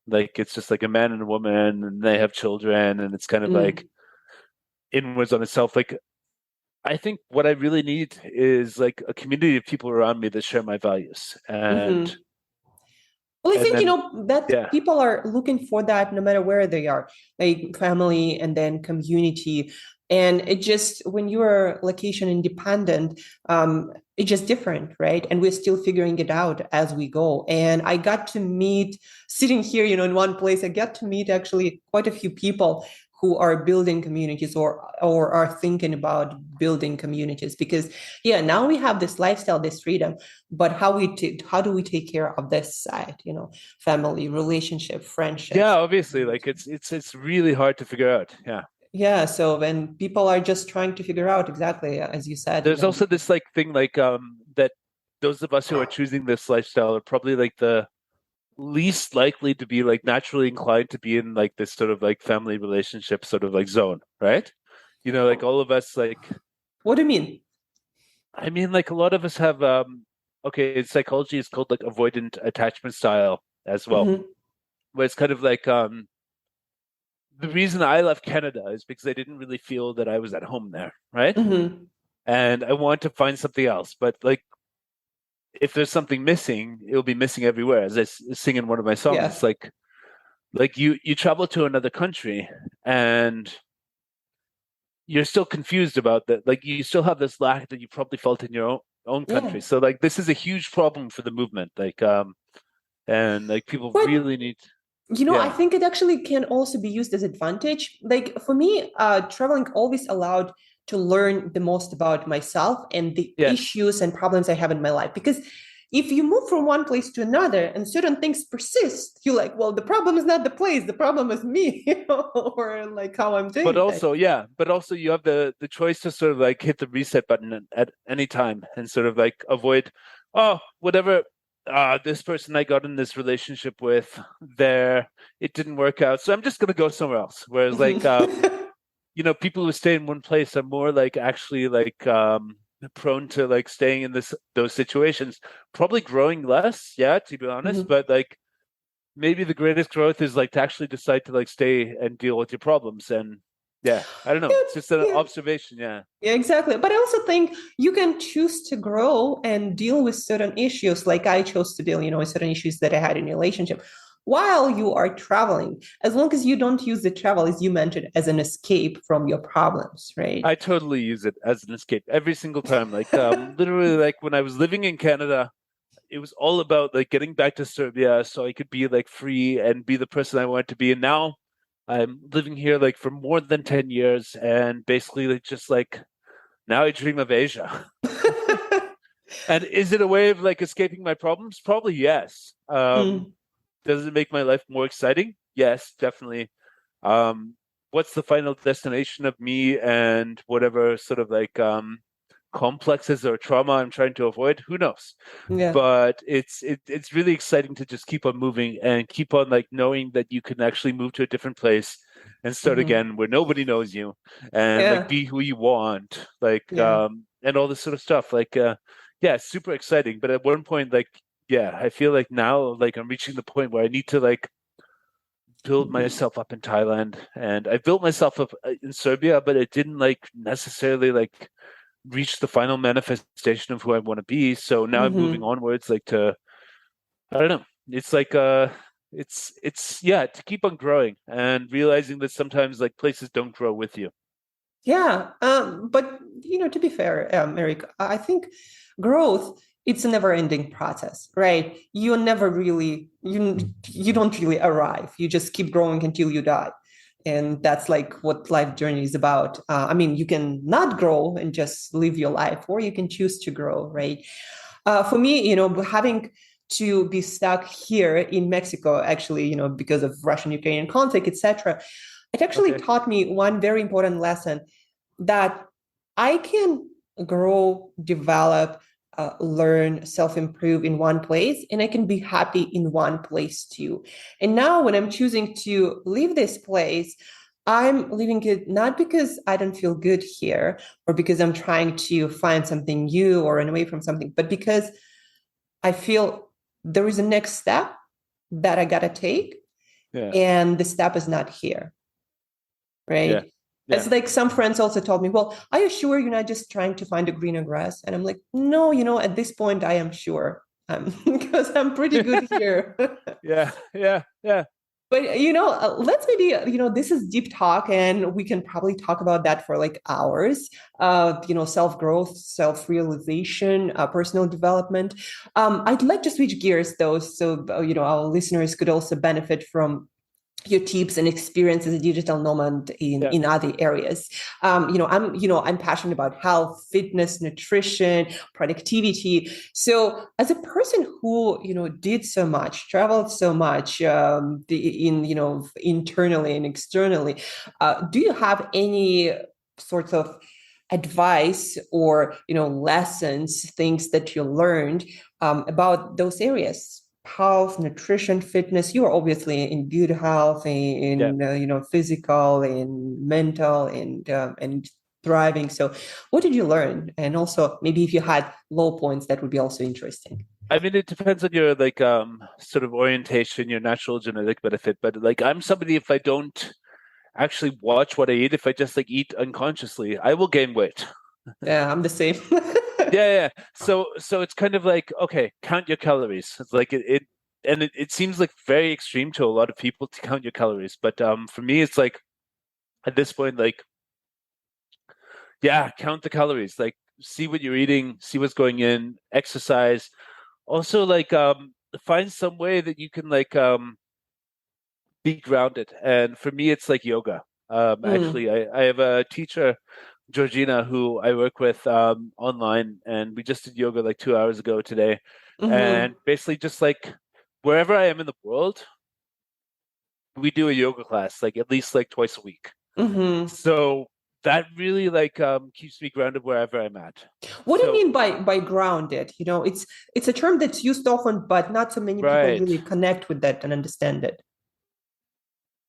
like it's just like a man and a woman and they have children and it's kind of like Mm. inwards on itself. Like I think what I really need is like a community of people around me that share my values, and Hmm. Well, I think, then that yeah, people are looking for that no matter where they are, like family and then community. And it just, when you are location independent, it's just different, right? And we're still figuring it out as we go. And I got to meet, sitting here, in one place, I got to meet actually quite a few people who are building communities or are thinking about building communities because yeah, now we have this lifestyle, this freedom, but how do we take care of this side, family, relationship, yeah, friendships. obviously, like it's really hard to figure out. Yeah, Yeah, so when people are just trying to figure out exactly as you said, there's also this like thing like that those of us who are choosing this lifestyle are probably like the least likely to be like naturally inclined to be in like this sort of like family relationship sort of like zone, right? Like all of us, like what do you mean? I mean, like a lot of us have okay, psychology is called like avoidant attachment style as well, Hmm. where it's kind of like the reason I left Canada is because I didn't really feel that I was at home there, right? Hmm. And I want to find something else, but like if there's something missing, it'll be missing everywhere. As I sing in one of my songs, Yeah. it's like you travel to another country and you're still confused about that. Like you still have this lack that you probably felt in your own Yeah. country. So like this is a huge problem for the movement. Like and like people But really need I yeah. think it actually can also be used as advantage. Like for me, traveling always allowed to learn the most about myself and the Yes. issues and problems I have in my life. Because if you move from one place to another and certain things persist, you're like, well, the problem is not the place, the problem is me, or like how I'm But doing things. also, yeah, but also you have the choice to sort of like hit the reset button at any time and sort of like avoid, oh, whatever. this person I got in this relationship with, there, it didn't work out, so I'm just gonna go somewhere else. Whereas like people who stay in one place are more like actually like prone to like staying in those situations, probably growing less, yeah, to be honest, Mhm. but like maybe the greatest growth is like to actually decide to like stay and deal with your problems. And yeah, I don't know. Yeah, It's just an yeah. observation. Yeah. Yeah, exactly. But I also think you can choose to grow and deal with certain issues, like I chose to deal, with certain issues that I had in a relationship while you are traveling, as long as you don't use the travel, as you mentioned, as an escape from your problems, right? I totally use it as an escape every single time. Like literally like when I was living in Canada, it was all about like getting back to Serbia so I could be like free and be the person I wanted to be. And now I'm living here like for more than 10 years and basically like just like now I dream of Asia. And is it a way of like escaping my problems? Probably yes. Mm, Does it make my life more exciting? Yes, definitely. Um, what's the final destination of me and whatever sort of like complexes or trauma I'm trying to avoid? Who knows? yeah. But it's really exciting to just keep on moving and keep on like knowing that you can actually move to a different place and start Mhm. again where nobody knows you and like Yeah. be who you want, like Yeah. and all this sort of stuff. Like yeah, super exciting. But at one point, like yeah, I feel like now like I'm reaching the point where I need to like build myself up in Thailand, and I built myself up in Serbia, but it didn't like necessarily like reach the final manifestation of who I want to be. So now I'm moving Hmm. onwards, like to I don't know. It's like it's yeah, to keep on growing and realizing that sometimes like places don't grow with you. Yeah, but to be fair, Eric, I think growth it's a never-ending process, right? You don't really arrive. You just keep growing until you die, and that's like what life journey is about. I mean, you can not grow and just live your life, or you can choose to grow, right? For me, having to be stuck here in Mexico, actually, because of Russian-Ukrainian conflict, etc., it actually Okay. taught me one very important lesson that I can grow, develop, learn, self improve in one place, and I can be happy in one place too. And now, when I'm choosing to leave this place, I'm leaving it not because I don't feel good here or because I'm trying to find something new or run away from something, but because I feel there is a next step that I got to take, Yeah. and the step is not here, Yeah. right? Yeah. It's like some friends also told me, well, are you sure you're not just trying to find a greener grass? And I'm like, no, at this point, I am sure because I'm pretty good here. Yeah. Yeah. Yeah. But let's maybe this is deep talk, and we can probably talk about that for like hours. Self growth, self realization, personal development. I'd like to switch gears though, so our listeners could also benefit from your tips and experience as a digital nomad Yeah. in other areas. I'm passionate about health, fitness, nutrition, productivity. So as a person who did so much, traveled so much, internally and externally, do you have any sorts of advice or lessons, things that you learned about those areas? Health, nutrition, fitness. You are obviously in good health, Yeah. in physical, in mental, and thriving. So, what did you learn? And also, maybe if you had low points, that would be also interesting. I mean, it depends on your like sort of orientation, your natural genetic benefit. But like I'm somebody, if I don't actually watch what I eat, if I just like eat unconsciously, I will gain weight. Yeah, I'm the same. Yeah, yeah. So it's kind of like, okay, count your calories. It's like it seems like very extreme to a lot of people to count your calories. But for me it's like at this point, like, yeah, count the calories. Like see what you're eating, see what's going in, exercise. Also like find some way that you can like be grounded. And for me it's like yoga. Mm, Actually I have a teacher, Georgina, who I work with online, and we just did yoga like 2 hours ago today. And mm-hmm, basically, just like wherever I am in the world, we do a yoga class like at least like twice a week. mm-hmm. So that really like keeps me grounded wherever I'm at. What do you So mean by grounded? It's a term that's used often, but not so many people right, really connect with that and understand it.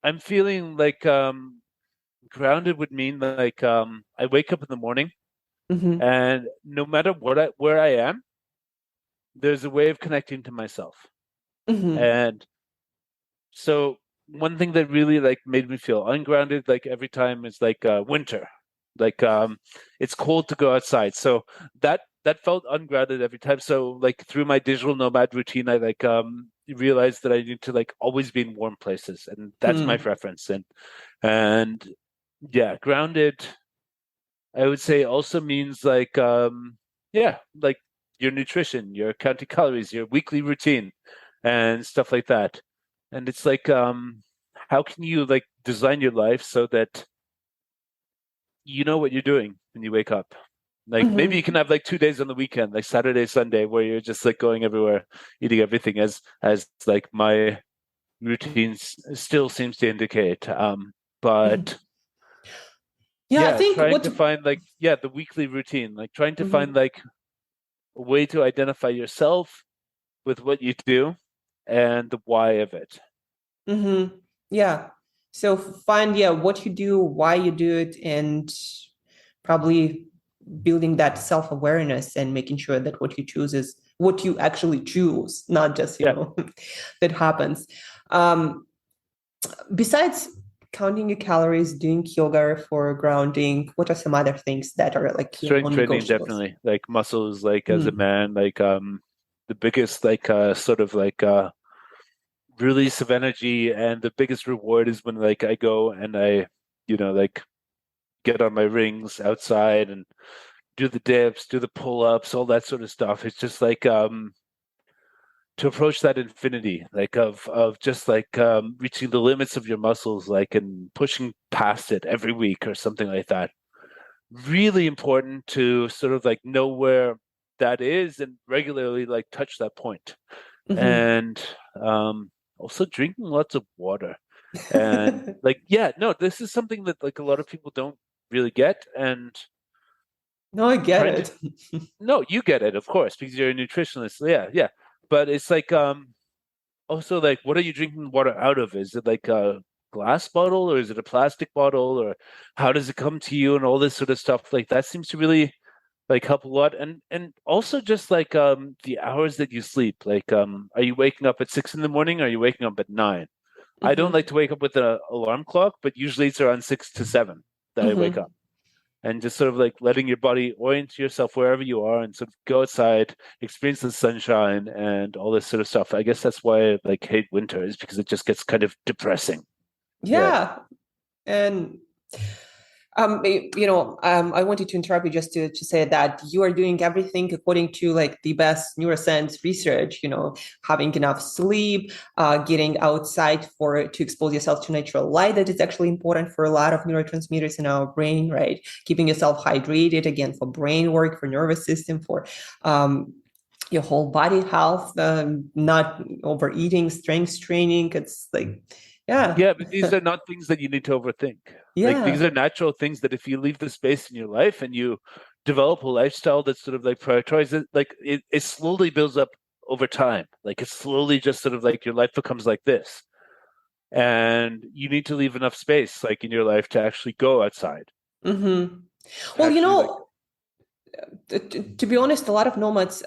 I'm feeling like grounded would mean like I wake up in the morning Mm-hmm. and no matter where I am, there's a way of connecting to myself. Mm-hmm. And so one thing that really like made me feel ungrounded like every time is like winter. Like it's cold to go outside. So that felt ungrounded every time. So like through my digital nomad routine, I like realized that I need to like always be in warm places and that's my Hmm. preference. And yeah, grounded I would say also means like yeah, like your nutrition, your counting calories, your weekly routine and stuff like that. And it's like how can you like design your life so that you know what you're doing when you wake up? Like maybe you can Hmm. have like 2 days on the weekend, like Saturday, Sunday, where you're just like going everywhere, eating everything as like my routines still seems to indicate. But Yeah, I yeah, think trying what. to find like yeah, the weekly routine, like trying to find Mhm. like a way to identify yourself with what you do and the why of it. Mm-hmm. Yeah. So find, yeah, what you do, why you do it, and probably building that self-awareness and making sure that what you choose is what you actually choose, not just, Yeah, that happens. Um, Besides counting your calories, doing yoga for grounding, what are some other things that are like your strength training non-negotiables? definitely. Like muscles, like as a Mm. man, like the biggest like sort of like release of energy and the biggest reward is when like I go and I, like get on my rings outside and do the dips, do the pull-ups, all that sort of stuff. It's just like to approach that infinity, like of just like reaching the limits of your muscles, like and pushing past it every week or something like that. Really important to sort of like know where that is and regularly like touch that point. Mm-hmm. And also drinking lots of water. And like, yeah, no, this is something that like a lot of people don't really get. And No, I get trying to, it. no, you get it, of course, because you're a nutritionist. Yeah, yeah. But it's like, also like, what are you drinking water out of? Is it like a glass bottle or is it a plastic bottle or how does it come to you and all this sort of stuff? Like that seems to really like help a lot. And also just like the hours that you sleep. Like are you waking up at 6 in the morning or are you waking up at 9? I don't like Mm-hmm. to wake up with an alarm clock, but usually it's around 6 to 7 that I wake Mm-hmm. up. And just sort of like letting your body orient yourself wherever you are and sort of go outside, experience the sunshine and all this sort of stuff. I guess that's why I like hate winter is because it just gets kind of depressing. Yeah. Yeah. And I wanted to interrupt you just to say that you are doing everything according to like the best neuroscience research, having enough sleep, getting outside to expose yourself to natural light. That is actually important for a lot of neurotransmitters in our brain, right? Keeping yourself hydrated, again, for brain work, for nervous system, for your whole body health, not overeating, strength training. It's like, yeah, Yeah, but these are not things that you need to overthink. Like these yeah. are natural things that if you leave the space in your life and you develop a lifestyle that sort of like prioritizes, like it slowly builds up over time. Like it slowly just sort of like your life becomes like this. And you need to leave enough space like in your life to actually go outside, Mm-hmm. to Well, actually like to be honest, a lot of nomads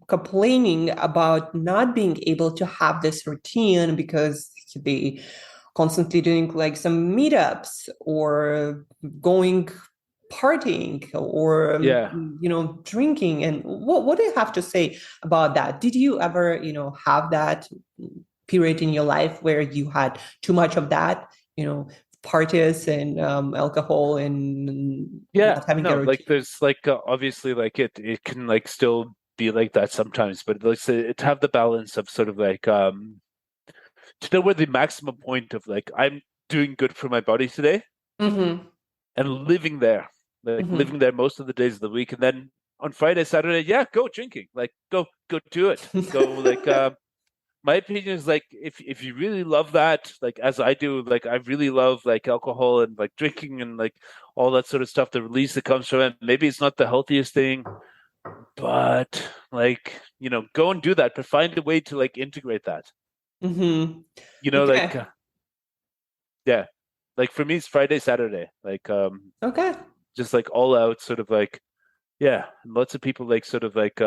complaining about not being able to have this routine because they constantly doing like some meetups or going partying or yeah. drinking. And what do you have to say about that? Did you ever have that period in your life where you had too much of that, parties and alcohol and Yeah, not having a no, like routine? there's like obviously like it can like still be like that sometimes, but like to have the balance of sort of like to know where the maximum point of like I'm doing good for my body today Mm-hmm. and living there, like living Mm-hmm. there most of the days of the week, and then on Friday, Saturday, yeah, go drinking, like go do it, go like my opinion is like if you really love that, like as I do, like I really love like alcohol and like drinking and like all that sort of stuff, the release that comes from it. Maybe it's not the healthiest thing, but like, go and do that, but find a way to like integrate that. Mm-hmm. Like Okay. yeah. Like for me it's Friday, Saturday. Like Okay. just like all out sort of like yeah. And lots of people like sort of like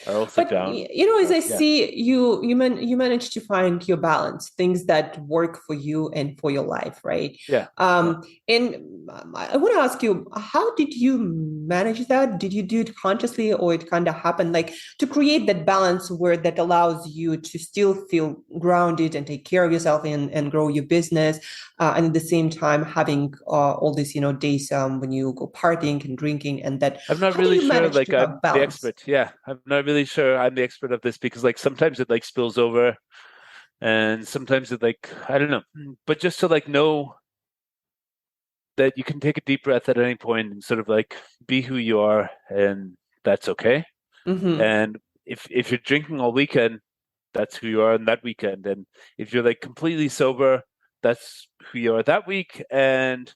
are also But down. as But I yeah. see you managed to find your balance, things that work for you and for your life, right? Yeah. Yeah. And I want to ask you, how did you manage that? Did you do it consciously, or it kind of happened, like to create that balance where that allows you to still feel grounded and take care of yourself and grow your business, and at the same time having all these days when you go partying and drinking, and that I'm not how do really you sure, manage like to have I'm the balance? expert. Yeah, I'm not really sure I'm the expert of this because like sometimes it like spills over and sometimes it like I don't know. But just to like know that you can take a deep breath at any point and sort of like be who you are and that's okay. Mm-hmm. And if you're drinking all weekend, that's who you are on that weekend. And if you're like completely sober, that's who you are that week. And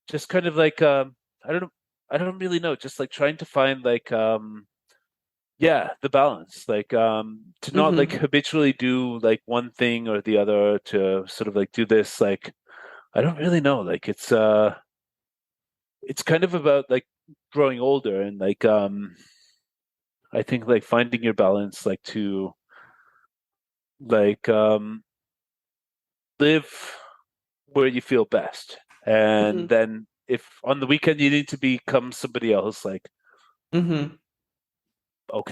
just kind of like I don't know, I don't really know, just like trying to find like yeah, the balance, like to not like Mm-hmm. habitually do like one thing or the other, to sort of like do this like I don't really know, like it's kind of about like growing older and like I think like finding your balance, like to like live where you feel best. And Mm-hmm. then if on the weekend you need to become somebody else, like Mm-hmm.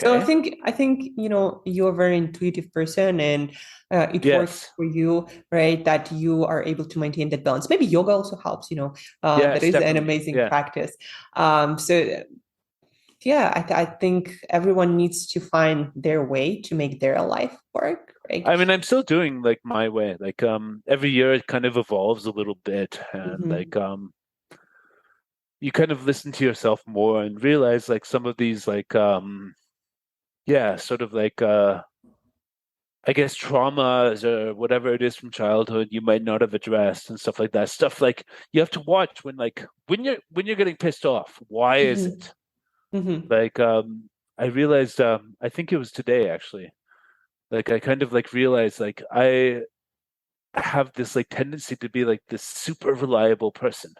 So I okay. think I think you're a very intuitive person, and it works Yes. for you, right? That you are able to maintain that balance. Maybe yoga also helps. That Yes, is an definitely. amazing Yeah. practice. So yeah, I think everyone needs to find their way to make their life work, right? I mean, I'm still doing like my way. Like every year it kind of evolves a little bit and Mm-hmm. like you kind of listen to yourself more and realize like some of these like yeah, sort of like I guess traumas or whatever it is from childhood you might not have addressed and stuff like that. Stuff like you have to watch when like when you're getting pissed off. Why is Mm-hmm. it? Mm-hmm. Like I realized I think it was today actually. Like I kind of like realized like I have this like tendency to be like this super reliable person.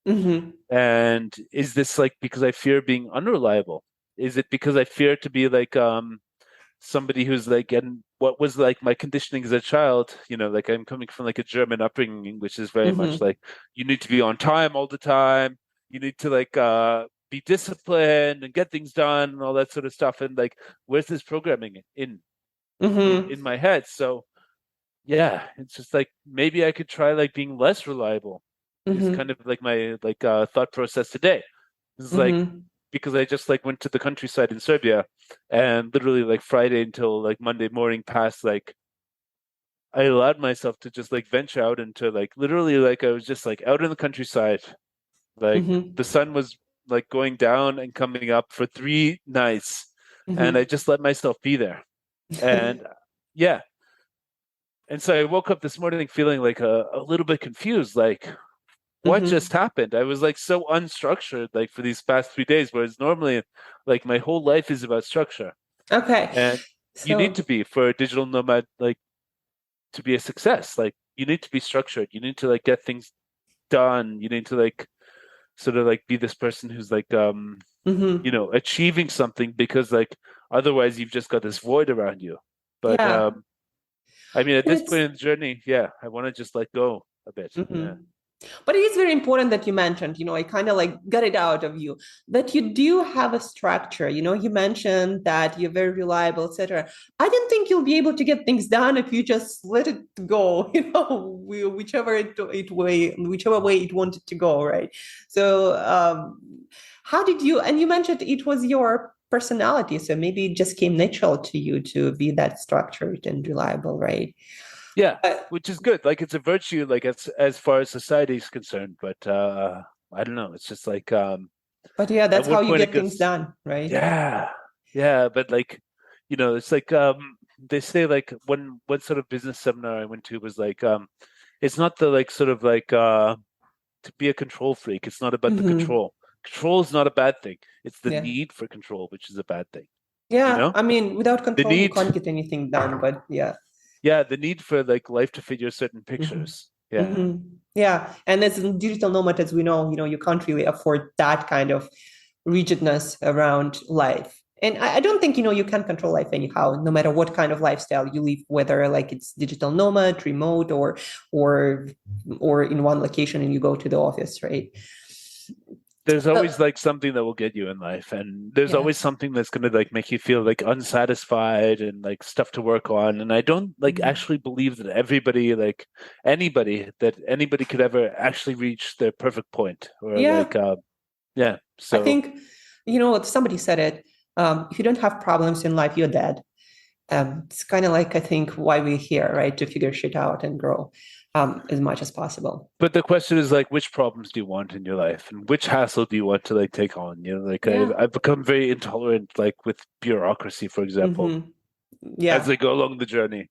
Mm-hmm. And is this like because I fear being unreliable? Is it because I fear to be like somebody who's like, and what was like my conditioning as a child, like I'm coming from like a German upbringing, which is very much Mm-hmm. like you need to be on time all the time. You need to like be disciplined and get things done and all that sort of stuff. And like, where's this programming Mm-hmm. in my head? So yeah, it's just like maybe I could try like being less reliable is Mm-hmm. kind of like my like thought process today. It's like Mm-hmm. because I just like went to the countryside in Serbia and literally like Friday until like Monday morning past, like I allowed myself to just like venture out into like literally like I was just like out in the countryside. Like Mm-hmm. the sun was like going down and coming up for 3 nights and I Mm-hmm. just let myself be there. And yeah. And so I woke up this morning feeling like a little bit confused, like what Mm-hmm. just happened? I was like so unstructured like for these past 3 days, whereas normally like my whole life is about structure. Okay. And you need So to be for a digital nomad, like to be a success. Like you need to be structured. You need to like get things done. You need to like sort of like be this person who's like mm-hmm. achieving something because like otherwise you've just got this void around you. But Yeah. I mean at And this it's point in the journey, yeah, I want to just let go a bit. Yeah. mhm. But it is very important that you mentioned, I kind of like got it out of you, that you do have a structure. You mentioned that you're very reliable, etc. I didn't think you'll be able to get things done if you just let it go, whichever way it wanted to go, right? So, how did you, and you mentioned it was your personality, so maybe it just came natural to you to be that structured and reliable, right? Yeah, Uh, which is good. Like it's a virtue, like as far as society is concerned. But I don't know. It's just like but yeah, at that's one how you point it get things goes, done, right? yeah, yeah. But like, it's like they say like one sort of business seminar I went to was like it's not the like sort of like to be a control freak. It's not about the Hmm. control. Control is not a bad thing. It's the Yeah. need for control, which is a bad thing. You Yeah. know, I mean, without the control, you need, can't get anything done, but yeah. yeah, the need for like life to figure certain Hmm. pictures. Yeah, Hmm. Yeah. And as a digital nomad, as we know, you can't really afford that kind of rigidness around life. And I don't think, you can control life anyhow, no matter what kind of lifestyle you live, whether like it's digital nomad, remote, or or in one location and you go to the office, right? there's Uh, always like something that will get you in life, and there's yeah. always something that's going to like make you feel like unsatisfied and like stuff to work on. And I don't like Mhm. actually believe that everybody like anybody could ever actually reach their perfect point or Yeah. like yeah. I So think, somebody said it. If you don't have problems in life, you're dead. It's kind of like, I think, why we're here, right? To figure shit out and grow as much as possible. but the question is like, which problems do you want in your life, and which hassle do you want to like take on? You know, like Yeah. I've become very intolerant, like with bureaucracy, for example, Hmm. as Yeah. I go along the journey.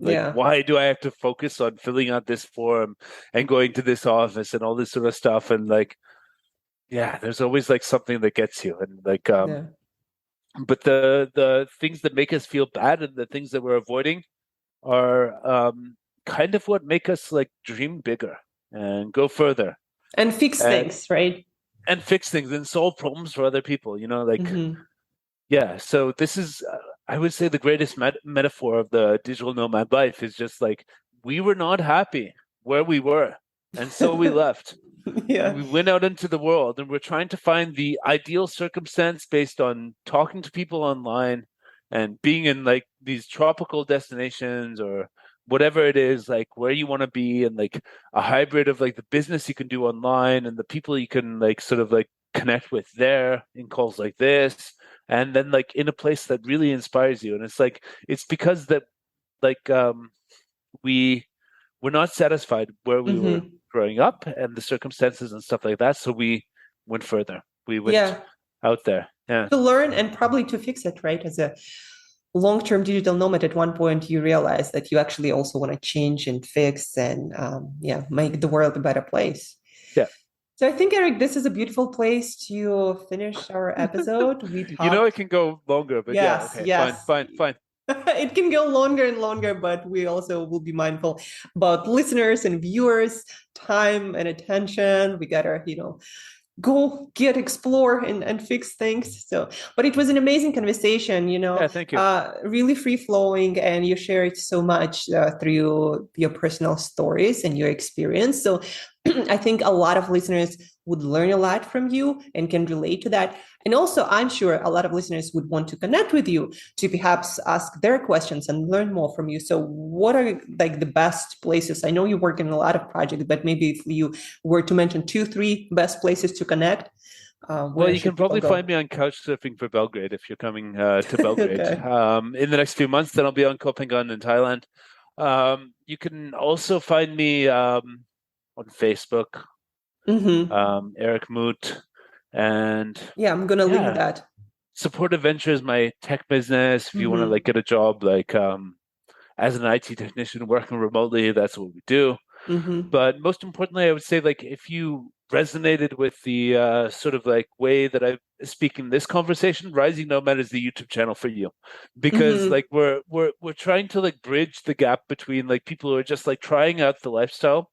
Like, Yeah. why do I have to focus on filling out this form and going to this office and all this sort of stuff? And like, yeah, there's always like something that gets you, and like, Yeah. but the things that make us feel bad and the things that we're avoiding are kind of what make us like dream bigger and go further And fix and things, right? and fix things and solve problems for other people. You know, like Hmm. yeah. So this is, I would say, the greatest metaphor of the digital nomad life is just like we were not happy where we were, and so we left. And Yeah. we went out into the world, and we're trying to find the ideal circumstance based on talking to people online and being in like these tropical destinations or whatever it is, like where you want to be, and like a hybrid of like the business you can do online and the people you can like sort of like connect with there in calls like this, and then like in a place that really inspires you. And it's like it's because that like we were not satisfied where we were Hmm. growing up and the circumstances and stuff like that. So we went further. We went Yeah. out there. Yeah. To learn and probably to fix it, right? As a long-term digital nomad, at one point you realize that you actually also want to change and fix and yeah, make the world a better place. Yeah. So I think, Eric, this is a beautiful place to finish our episode. We You know, it talked. can go longer, but yeah, Yes, okay, fine, yes. fine, fine. It can go longer and longer, but we also will be mindful about listeners and viewers' time and attention. We gotta, go get explore and fix things. So but it was an amazing conversation, Yeah, thank you. really free flowing, and you shared so much through your personal stories and your experience. So I think a lot of listeners would learn a lot from you and can relate to that. And also, I'm sure a lot of listeners would want to connect with you to perhaps ask their questions and learn more from you. So what are like the best places? I know you work in a lot of projects, but maybe if you were to mention two, three best places to connect, Well, where you can should people probably find go? me on couch surfing for Belgrade if you're coming to Belgrade Okay. in the next few months. Then I'll be on Kopangan in Thailand. You can also find me on Facebook, Mm-hmm. Erik Mut, and Yeah, I'm gonna link yeah, that. Support Adventure is my tech business. If you want to Mm-hmm. like get a job like as an IT technician working remotely, that's what we do. Mm-hmm. But most importantly, I would say like if you resonated with the sort of like way that I speak in this conversation, Rising Nomad is the YouTube channel for you, because Mm-hmm. like we're trying to like bridge the gap between like people who are just like trying out the lifestyle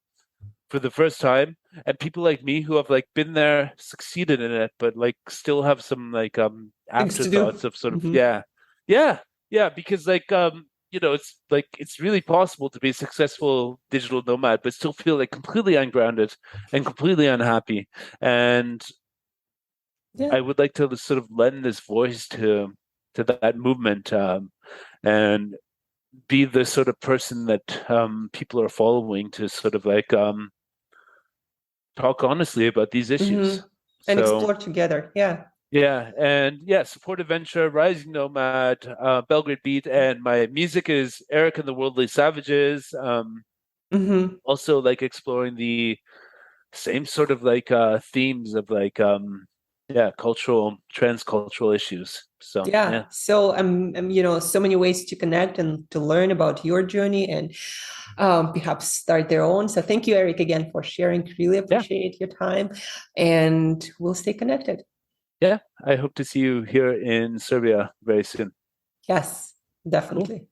for the first time and people like me who have like been there, succeeded in it, but like still have some like Things to do. afterthoughts of sort of Mm-hmm. yeah, yeah, because like you know, it's like it's really possible to be a successful digital nomad but still feel like completely ungrounded and completely unhappy. And Yeah. I would like to sort of lend this voice to that movement, and be the sort of person that people are following to sort of like talk honestly about these issues. Mm-hmm. And So explore together. Yeah. yeah, and yeah, Support Adventure, Rising Nomad, Belgrade Beat, and my music is Eric and the Worldly Savages. Mm-hmm. Also like exploring the same sort of like themes of like yeah, cultural, transcultural issues. So Yeah. yeah, So so many ways to connect and to learn about your journey and perhaps start their own. So thank you, Erik, again for sharing. Really yeah, appreciate your time, and we'll stay connected. yeah. I hope to see you here in Serbia very soon. Yes, Cool. definitely.